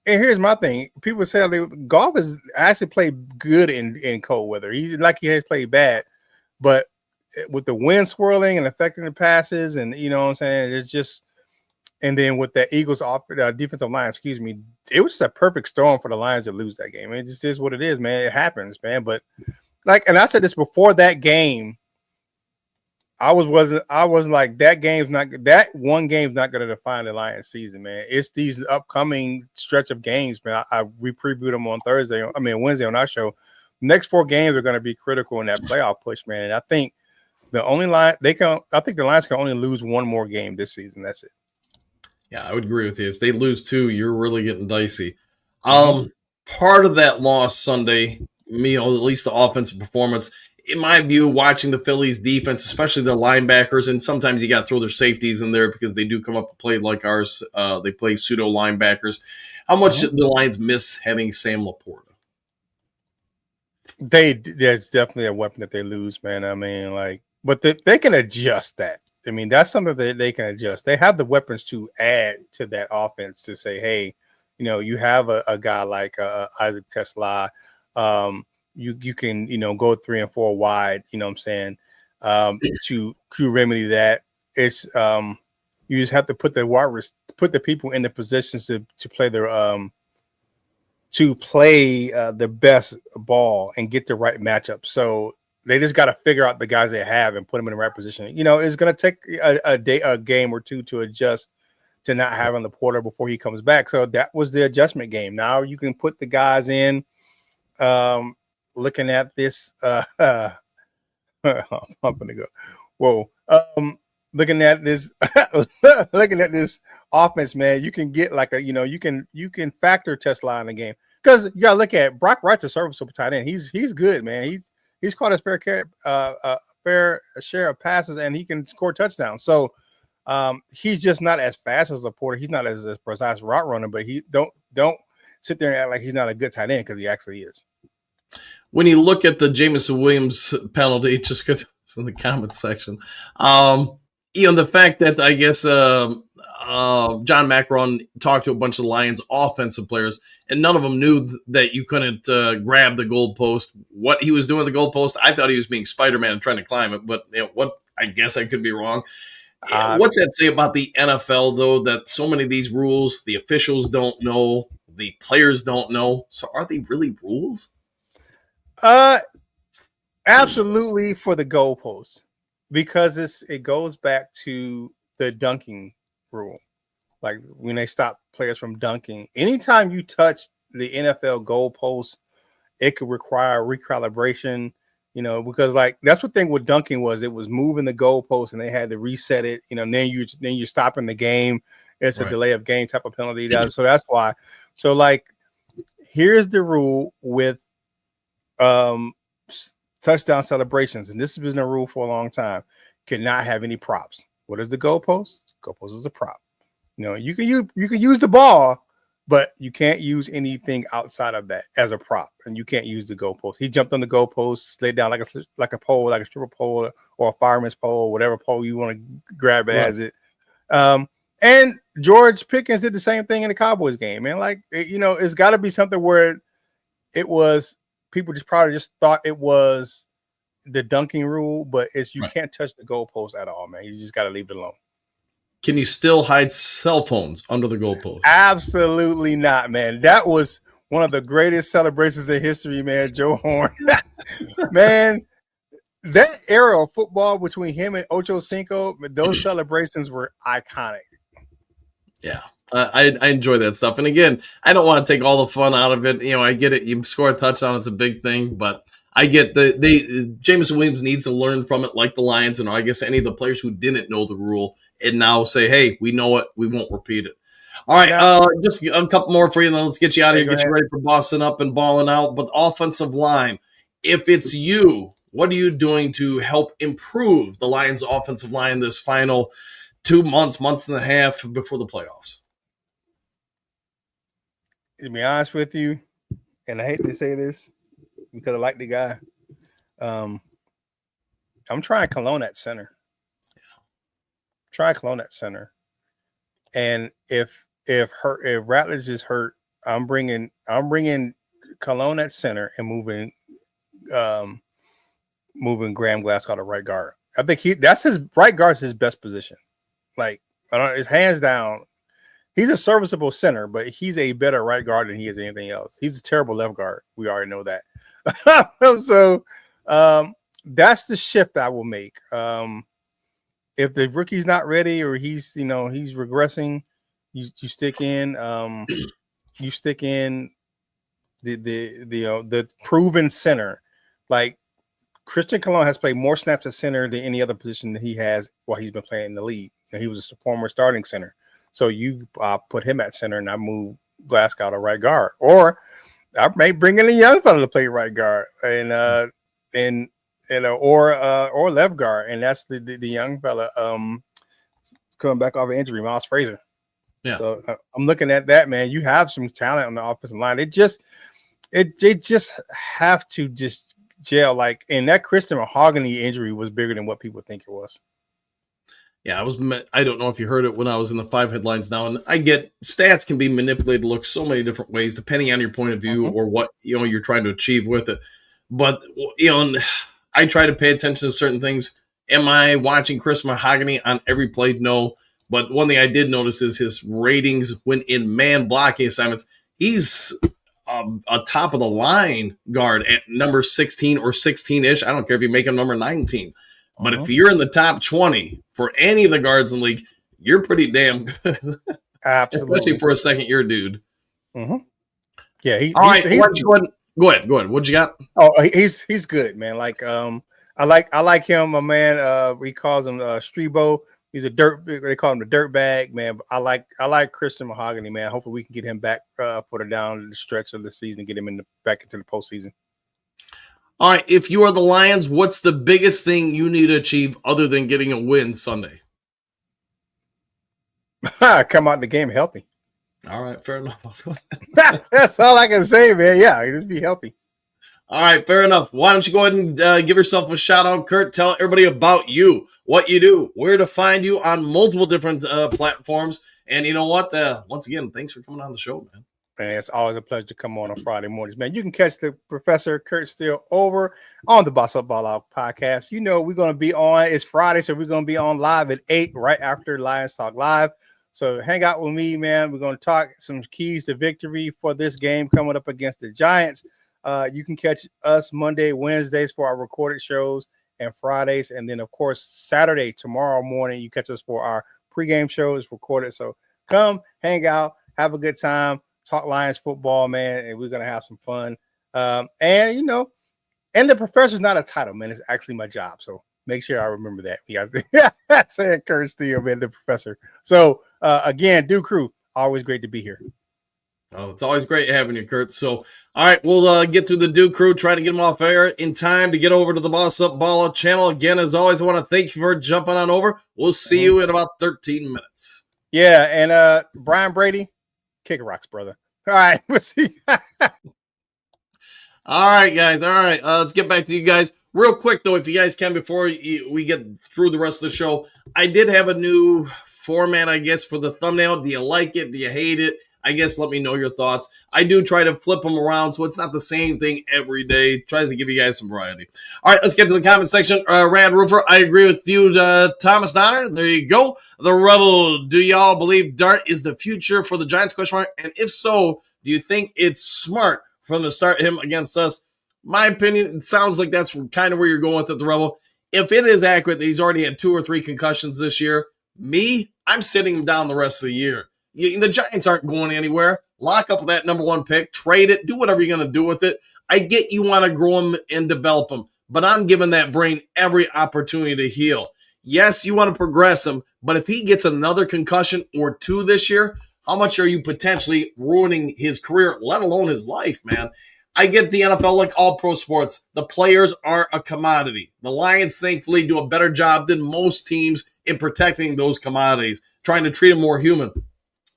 here's my thing. People say golf is actually played good in cold weather. He has played bad, but with the wind swirling and affecting the passes, and you know what I'm saying, it's just, and then with the Eagles defensive line, it was just a perfect storm for the Lions to lose that game. It just is what it is, man. It happens, man. But and I said this before that game, I was like, that one game's not going to define the Lions season, man. It's these upcoming stretch of games, man. We previewed them on Wednesday on our show. Next 4 games are going to be critical in that playoff push, man. And I think the Lions can only lose 1 more game this season. That's it. Yeah, I would agree with you. If they lose 2, you're really getting dicey. Part of that loss Sunday, at least the offensive performance, in my view, watching the Phillies defense, especially their linebackers, and sometimes you got to throw their safeties in there because they do come up to play like ours. They play pseudo linebackers. How much did the Lions miss having Sam Laporta? There's definitely a weapon that they lose, man. I mean, but they can adjust that. I mean, that's something that they can adjust. They have the weapons to add to that offense to say, hey, you have a guy like Isaac Tesla. You can go 3 and 4 wide, you know what I'm saying, to remedy that. It's you just have to put the people in the positions to play the best ball and get the right matchup. So they just got to figure out the guys they have and put them in the right position. It's going to take a game or 2 to adjust to not having Laporta before he comes back. So that was the adjustment game. Now you can put the guys in. Looking at this, I'm gonna go. Whoa! Looking at this, offense, man, you can get you can factor Tesla in the game because you gotta look at Brock Wright's a serviceable tight end. He's good, man. He's caught his fair share of passes and he can score touchdowns. So he's just not as fast as Laporta. He's not as precise route runner, but he don't sit there and act like he's not a good tight end because he actually is. When you look at the Jameson Williams penalty, just because it's in the comment section, the fact that I guess John Macron talked to a bunch of Lions offensive players, and none of them knew that you couldn't grab the goalpost. What he was doing with the goalpost, I thought he was being Spider-Man and trying to climb it, but what I guess I could be wrong. What's that say about the NFL, though, that so many of these rules, the officials don't know, the players don't know? So are they really rules? Absolutely for the goalposts, because it goes back to the dunking rule. Like when they stop players from dunking, anytime you touch the NFL goalpost, it could require recalibration, because like that's what thing with dunking was, it was moving the goalpost and they had to reset it, then you're stopping the game. It's a delay of game type of penalty. So that's why. So like, here's the rule with touchdown celebrations, and this has been a rule for a long time. Cannot have any props. What is the goalpost? Goalpost is a prop. You can use the ball, but you can't use anything outside of that as a prop, and you can't use the goalpost. He jumped on the goalpost, slid down like a pole, like a stripper pole or a fireman's pole, whatever pole you want to grab it as it. And George Pickens did the same thing in the Cowboys game, man. Like it's got to be something where it was. People just probably just thought it was the dunking rule, but you can't touch the goalpost at all, man. You just got to leave it alone. Can you still hide cell phones under the goalpost? Absolutely not, man. That was one of the greatest celebrations in history, man. Joe Horn, man. That era of football between him and Ocho Cinco, those celebrations were iconic. Yeah. I enjoy that stuff. And again, I don't want to take all the fun out of it. I get it. You score a touchdown, it's a big thing, but I get Jameson Williams needs to learn from it like the Lions, and I guess any of the players who didn't know the rule and now say, hey, we know it, we won't repeat it. All right, just a couple more for you, and then let's get you out of here, get you ready for bossing up and balling out. But offensive line, if it's you, what are you doing to help improve the Lions' offensive line this final 2 months and a half before the playoffs? To be honest with you, and I hate to say this because I like the guy, I'm trying Cologne at center. Try Cologne at center, and if Ratledge is hurt, I'm bringing Cologne at center and moving Graham Glasgow to right guard. I think that's his right guard's his best position. Like it's hands down. He's a serviceable center, but he's a better right guard than he is anything else. He's a terrible left guard. We already know that. So that's the shift I will make. If the rookie's not ready or he's regressing, you stick in the proven center. Like Christian Cologne has played more snaps at center than any other position that he has while he's been playing in the league. And he was a former starting center. So you put him at center, and I move Glasgow to right guard, or I may bring in a young fellow to play right guard, or left guard, and that's the young fella coming back off of injury, Miles Frazier. Yeah. So I'm looking at that, man. You have some talent on the offensive line. They just have to just gel. Like, and that Christian Mahogany injury was bigger than what people think it was. Yeah, I don't know if you heard it when I was in the 5 headlines now, and I get stats can be manipulated to look so many different ways depending on your point of view or what you're trying to achieve with it. But I try to pay attention to certain things. Am I watching Chris Mahogany on every play? No. But one thing I did notice is his ratings when in man blocking assignments. He's a top of the line guard at number 16 or 16-ish. I don't care if you make him number 19. But if you're in the top 20 for any of the guards in the league, you're pretty damn good. Absolutely. Especially for a second-year dude. Mm-hmm. Yeah. All right. Go ahead. What you got? Oh, he's good, man. Like I like him, my man. He calls him Strebo. He's they call him the dirt bag, man. But I like Christian Mahogany, man. Hopefully we can get him back for the down the stretch of the season, get him back into the postseason. All right, if you are the Lions, what's the biggest thing you need to achieve other than getting a win Sunday? Come out the game healthy. All right, fair enough. That's all I can say, man. Yeah, just be healthy. All right, fair enough. Why don't you go ahead and give yourself a shout out, Kurt? Tell everybody about you, what you do, where to find you on multiple different platforms. And you know what? Once again, thanks for coming on the show, man. Man, it's always a pleasure to come on Friday mornings, man. You can catch the Professor Kurt Steele over on the Boss Up Ball Out podcast. You know, we're going to be on, it's Friday, so we're going to be on live at 8 right after Lions Talk Live. So hang out with me, man. We're going to talk some keys to victory for this game coming up against the Giants. You can catch us Monday, Wednesdays for our recorded shows and Fridays. And then, of course, Saturday, tomorrow morning, you catch us for our pregame shows recorded. So come, hang out, have a good time. Talk Lions football, man, and we're gonna have some fun. And you know, and the Professor's not a title, man. It's actually my job. So make sure I remember that. Yeah, saying Kurt Steele, man, the Professor. So again, Duke Crew, always great to be here. Oh, it's always great having you, Kurt. So, all right, we'll get through the Duke Crew, try to get them off air in time to get over to the Boss Up Ball Out channel. Again, as always, I want to thank you for jumping on over. We'll see you in about 13 minutes. Yeah, and Brian Brady, kick rocks, brother. All right, we'll see. All right, guys. All right, let's get back to you guys real quick, though, if you guys can, before we get through the rest of the show. I did have a new format, I guess, for the thumbnail. Do you like it? Do you hate it? I guess let me know your thoughts. I do try to flip them around, so it's not the same thing every day. Tries to give you guys some variety. All right, let's get to the comment section. Rad Roofer, I agree with you, Thomas Donner. There you go. The Rebel, do y'all believe Dart is the future for the Giants? Question mark. And if so, do you think it's smart for them to start him against us? My opinion, it sounds like that's kind of where you're going with it, the Rebel. If it is accurate that he's already had 2 or 3 concussions this year, I'm sitting him down the rest of the year. The Giants aren't going anywhere. Lock up with that number 1 pick, trade it, do whatever you're going to do with it. I get you want to grow him and develop him, but I'm giving that brain every opportunity to heal. Yes, you want to progress him, but if he gets another concussion or 2 this year, how much are you potentially ruining his career, let alone his life, man? I get the NFL, like all pro sports, the players are a commodity. The Lions, thankfully, do a better job than most teams in protecting those commodities, trying to treat them more human.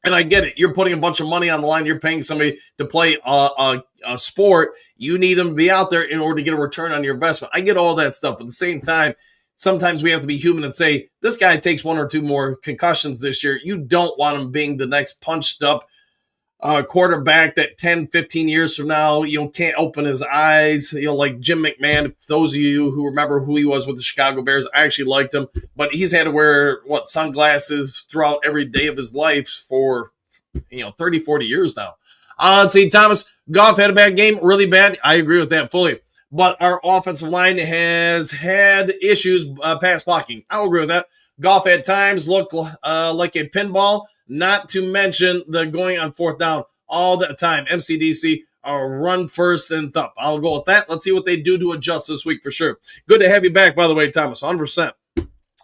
And I get it. You're putting a bunch of money on the line. You're paying somebody to play a sport. You need them to be out there in order to get a return on your investment. I get all that stuff. But at the same time, sometimes we have to be human and say, this guy takes 1 or 2 more concussions this year. You don't want him being the next punched up quarterback that 10, 15 years from now, can't open his eyes, like Jim McMahon. If those of you who remember who he was with the Chicago Bears, I actually liked him, but he's had to wear sunglasses throughout every day of his life for 30, 40 years now. Let's see, Thomas, Goff had a bad game, really bad. I agree with that fully, but our offensive line has had issues pass blocking. I'll agree with that. Goff at times looked like a pinball, not to mention the going on 4th down all the time. MCDC, run first and thump. I'll go with that. Let's see what they do to adjust this week for sure. Good to have you back, by the way, Thomas, 100%.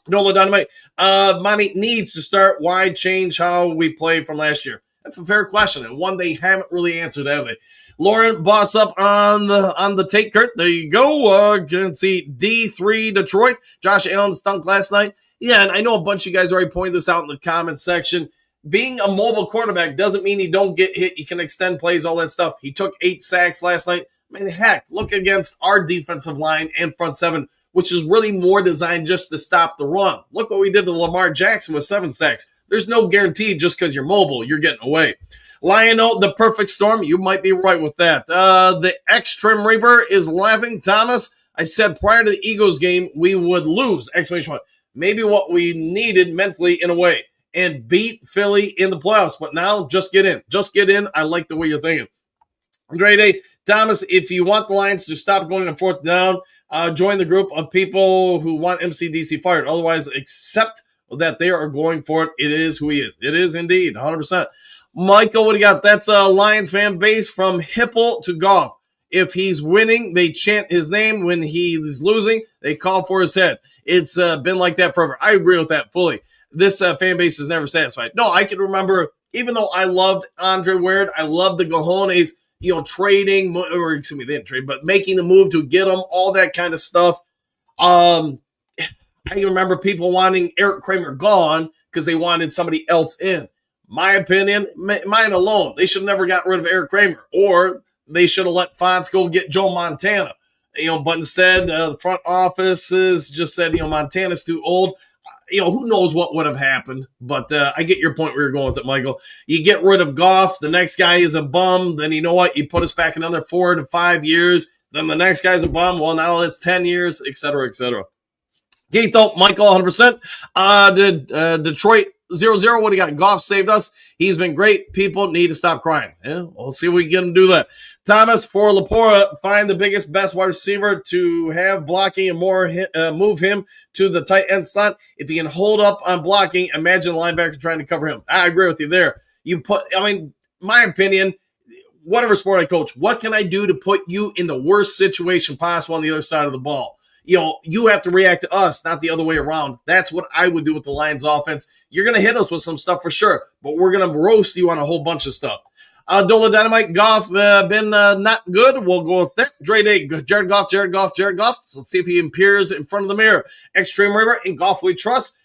Nola Dynamite, Monty needs to start. Why change how we play from last year? That's a fair question, and one they haven't really answered, have they? Lauren, boss up on the take, Kurt. There you go. Can see D3 Detroit. Josh Allen stunk last night. Yeah, and I know a bunch of you guys already pointed this out in the comments section. Being a mobile quarterback doesn't mean he don't get hit. He can extend plays, all that stuff. He took 8 sacks last night. I mean, heck, look against our defensive line and front 7, which is really more designed just to stop the run. Look what we did to Lamar Jackson with 7 sacks. There's no guarantee just because you're mobile, you're getting away. Lionel, the perfect storm. You might be right with that. The X-Trim Reaper is laughing. Thomas, I said prior to the Eagles game, we would lose. Exclamation point. Maybe what we needed mentally in a way, and beat Philly in the playoffs. But now, just get in. Just get in. I like the way you're thinking. Great day. Thomas, if you want the Lions to stop going on 4th down, join the group of people who want MCDC fired. Otherwise, accept that they are going for it. It is who he is. It is indeed, 100%. Michael, what do you got? That's a Lions fan base from Hipple to Goff. If he's winning, they chant his name. When he's losing, they call for his head. It's been like that forever. I agree with that fully. This fan base is never satisfied. No, I can remember, even though I loved Andre Ward, I loved the Gajones, trading, or excuse me, they didn't trade, but making the move to get them, all that kind of stuff. I remember people wanting Eric Kramer gone because they wanted somebody else in. My opinion, mine alone, they should have never got rid of Eric Kramer, or they should have let Fonts go get Joe Montana. But instead, the front offices just said, Montana's too old. Who knows what would have happened, but I get your point where you're going with it, Michael. You get rid of Goff, the next guy is a bum, then you know what? You put us back another 4 to 5 years, then the next guy's a bum, well, now it's 10 years, et cetera, et cetera. Gato, Michael, 100%. Detroit 0-0, what do you got? Goff saved us. He's been great. People need to stop crying. Yeah, we'll see if we can get him to do that. Thomas for Lapora, find the biggest, best wide receiver to have blocking and more move him to the tight end slot. If he can hold up on blocking, imagine a linebacker trying to cover him. I agree with you there. My opinion, whatever sport I coach, what can I do to put you in the worst situation possible on the other side of the ball? You have to react to us, not the other way around. That's what I would do with the Lions offense. You're going to hit us with some stuff for sure, but we're going to roast you on a whole bunch of stuff. Dola Dynamite, Goff, been not good. We'll go with that. Dre Day, Jared Goff. So let's see if he appears in front of the mirror. Extreme River, in Goff we trust.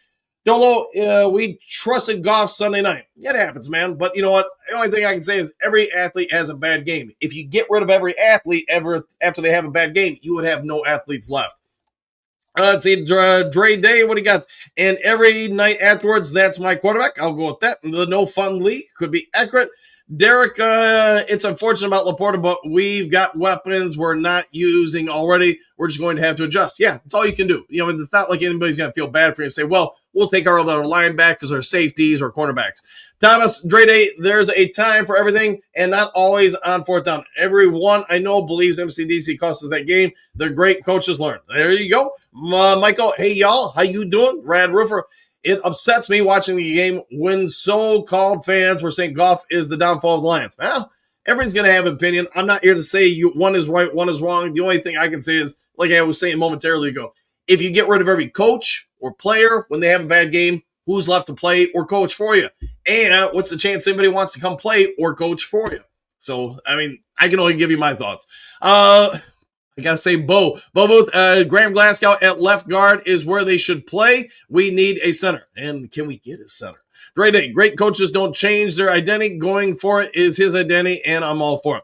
Dolo, we trusted Goff Sunday night. It happens, man. But you know what? The only thing I can say is every athlete has a bad game. If you get rid of every athlete after they have a bad game, you would have no athletes left. Let's see, Dre Day, what do you got? And every night afterwards, that's my quarterback. I'll go with that. The no fun league could be accurate. Derek, it's unfortunate about Laporta, but we've got weapons we're not using already. We're just going to have to adjust. Yeah, that's all you can do. It's not like anybody's going to feel bad for you and say, well, we'll take our linebackers, our safeties, or cornerbacks. Thomas, Dre Day, there's a time for everything and not always on fourth down. Everyone I know believes MCDC costs us that game. The great coaches learn. There you go. Michael, hey, y'all. How you doing? Rad Roofer. It upsets me watching the game when so-called fans were saying Goff is the downfall of the Lions. Well, everyone's going to have an opinion. I'm not here to say one is right, one is wrong. The only thing I can say is, like I was saying momentarily ago, if you get rid of every coach or player when they have a bad game, who's left to play or coach for you? And what's the chance anybody wants to come play or coach for you? So, I can only give you my thoughts. I got to say, Bo Booth, Graham Glasgow at left guard is where they should play. We need a center. And can we get a center? Great coaches don't change their identity. Going for it is his identity, and I'm all for it.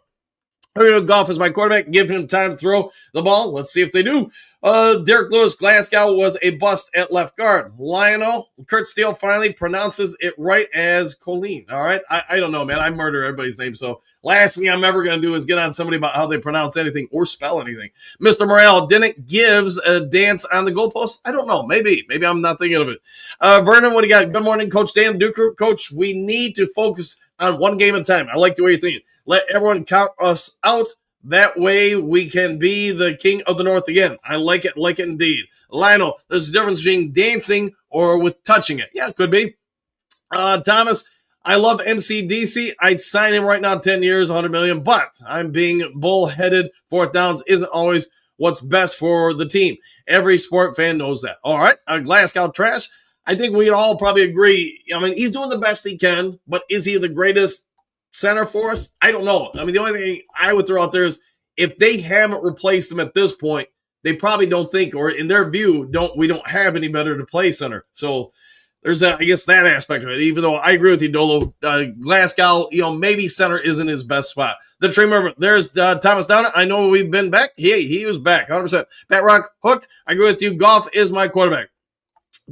Goff is my quarterback. Give him time to throw the ball. Let's see if they do. Derek Lewis, Glasgow was a bust at left guard. Lionel, Kurt Steele finally pronounces it right as Colleen. All right. I don't know, man. I murder everybody's name. So last thing I'm ever going to do is get on somebody about how they pronounce anything or spell anything. Mr. Morale, didn't Gibbs dance on the goalpost? I don't know. Maybe I'm not thinking of it. Vernon, what do you got? Good morning, Coach Dan Duker. Coach, we need to focus on one game at a time. I like the way you're thinking. Let everyone count us out. That way we can be the king of the North again. I like it indeed. Lionel, there's a difference between dancing or with touching it. Yeah, it could be. Thomas, I love MCDC. I'd sign him right now 10 years, $100 million, but I'm being bullheaded. Fourth downs isn't always what's best for the team. Every sport fan knows that. All right, Glasgow Trash, I think we all probably agree. He's doing the best he can, but is he the greatest center for us? I don't know. The only thing I would throw out there is if they haven't replaced him at this point, they probably don't think, or in their view, we don't have any better to play center. So there's that, I guess, that aspect of it. Even though I agree with you, Dolo, Glasgow, maybe center isn't his best spot. The tree member, there's Thomas Downer. I know we've been back. He was back, 100%. Pat Rock, hooked. I agree with you. Goff is my quarterback.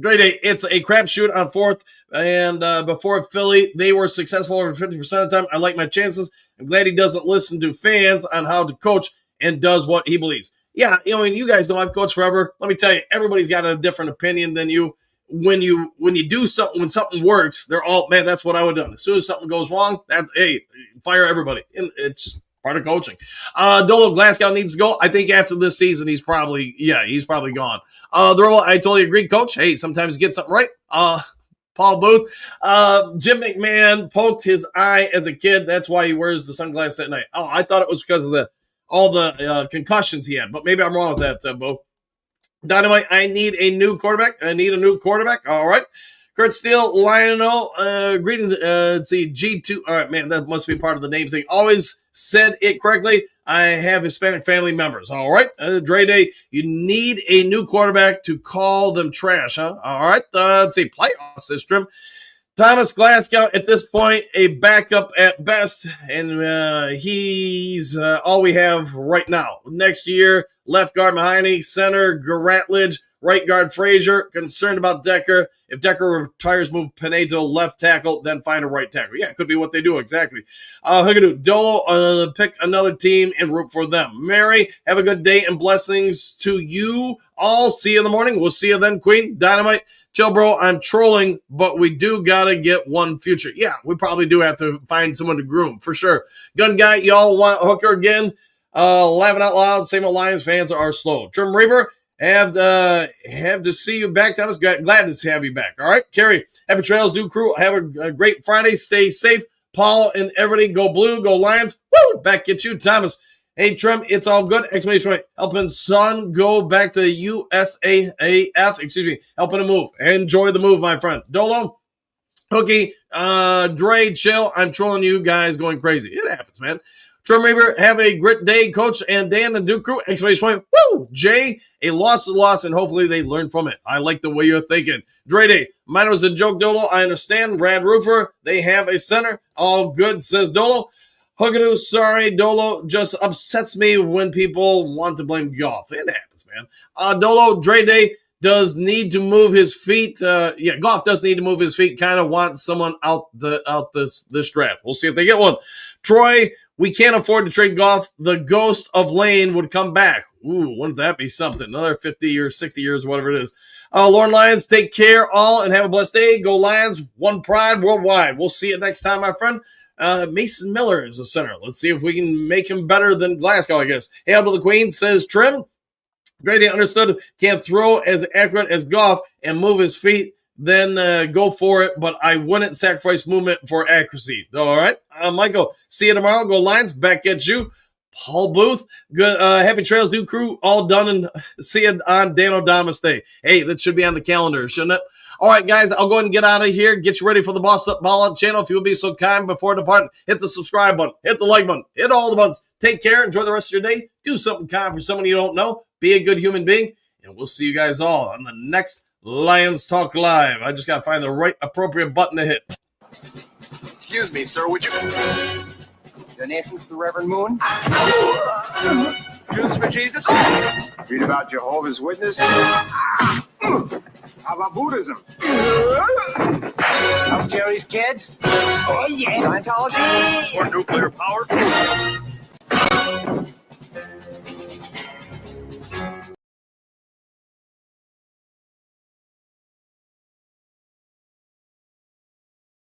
Great day. It's a crapshoot on fourth. And before Philly, they were successful over 50% of the time. I like my chances. I'm glad he doesn't listen to fans on how to coach and does what he believes. Yeah, you guys know I've coached forever. Let me tell you, everybody's got a different opinion than you. When you do something, when something works, they're all, man, that's what I would have done. As soon as something goes wrong, fire everybody. And it's part of coaching. Dolo, Glasgow needs to go. I think after this season, he's probably gone. I totally agree, Coach. Hey, sometimes you get something right. Paul Booth, Jim McMahon poked his eye as a kid. That's why he wears the sunglasses at night. Oh, I thought it was because of all the concussions he had, but maybe I'm wrong with that, Bo. Dynamite, I need a new quarterback. All right. Kurt Steele, Lionel, greetings. Let's see, G2. All right, man, that must be part of the name thing. Always said it correctly. I have Hispanic family members. All right. Dre Day, you need a new quarterback to call them trash, huh? All right. Let's see, playoff system. Thomas Glasgow, at this point, a backup at best, and he's all we have right now. Next year, left guard Mahoney, center Ratledge, right guard Frazier. Concerned about Decker. If Decker retires, move Pinedo left tackle, then find a right tackle. Yeah, it could be what they do, exactly. Hugadu, Dolo, pick another team and root for them. Mary, have a good day and blessings to you all. See you in the morning. We'll see you then, Queen. Dynamite. Chill, bro. I'm trolling, but we do got to get one future. Yeah, we probably do have to find someone to groom, for sure. Gun guy, y'all want Hooker again? Laughing out loud. Same old Lions fans are slow. Trim Reaper, have to see you back, Thomas. Glad to have you back. All right, Carrie. Happy trails, do crew. Have a great Friday. Stay safe. Paul and everybody, go blue, go Lions. Woo! Back at you, Thomas. Hey, Trim, it's all good. Exclamation point. Helping son go back to the USAAF. Excuse me. Helping him move. Enjoy the move, my friend. Dolo, Hookie, Dre, chill. I'm trolling you guys going crazy. It happens, man. Trim Reaver, have a great day, Coach and Dan and Duke crew. Exclamation point. Woo! Jay, a loss is a loss, and hopefully they learn from it. I like the way you're thinking. Dre Day, mine was a joke, Dolo. I understand. Rad Roofer, they have a center. All good, says Dolo. Hugadu, sorry, Dolo just upsets me when people want to blame golf. It happens, man. Dolo, Dre Day does need to move his feet. Golf does need to move his feet. Kind of wants someone out this draft. We'll see if they get one. Troy, we can't afford to trade Golf. The ghost of Lane would come back. Ooh, wouldn't that be something? Another 50 years, 60 years, whatever it is. Lauren Lions, take care all and have a blessed day. Go Lions, one pride worldwide. We'll see you next time, my friend. Mason Miller is a center. Let's see if we can make him better than Glasgow, I guess. Hail to the Queen, says Trim. Grady understood. Can't throw as accurate as Goff and move his feet, then go for it. But I wouldn't sacrifice movement for accuracy. All right. Michael, see you tomorrow. Go Lions. Back at you. Paul Booth. Good. Happy trails, do crew. All done, and see you on Dan O'Damas Day. Hey, that should be on the calendar, shouldn't it? All right, guys, I'll go ahead and get out of here. Get you ready for the Boss Up Ball Out channel. If you would be so kind before departing, hit the subscribe button, hit the like button, hit all the buttons. Take care. Enjoy the rest of your day. Do something kind for someone you don't know. Be a good human being. And we'll see you guys all on the next Lions Talk Live. I just got to find the right appropriate button to hit. Excuse me, sir. Would you... Donations to Reverend Moon? Jews for Jesus? Read about Jehovah's Witness? How about Buddhism? How Jerry's kids? Oh, yeah. Scientology? Or nuclear power?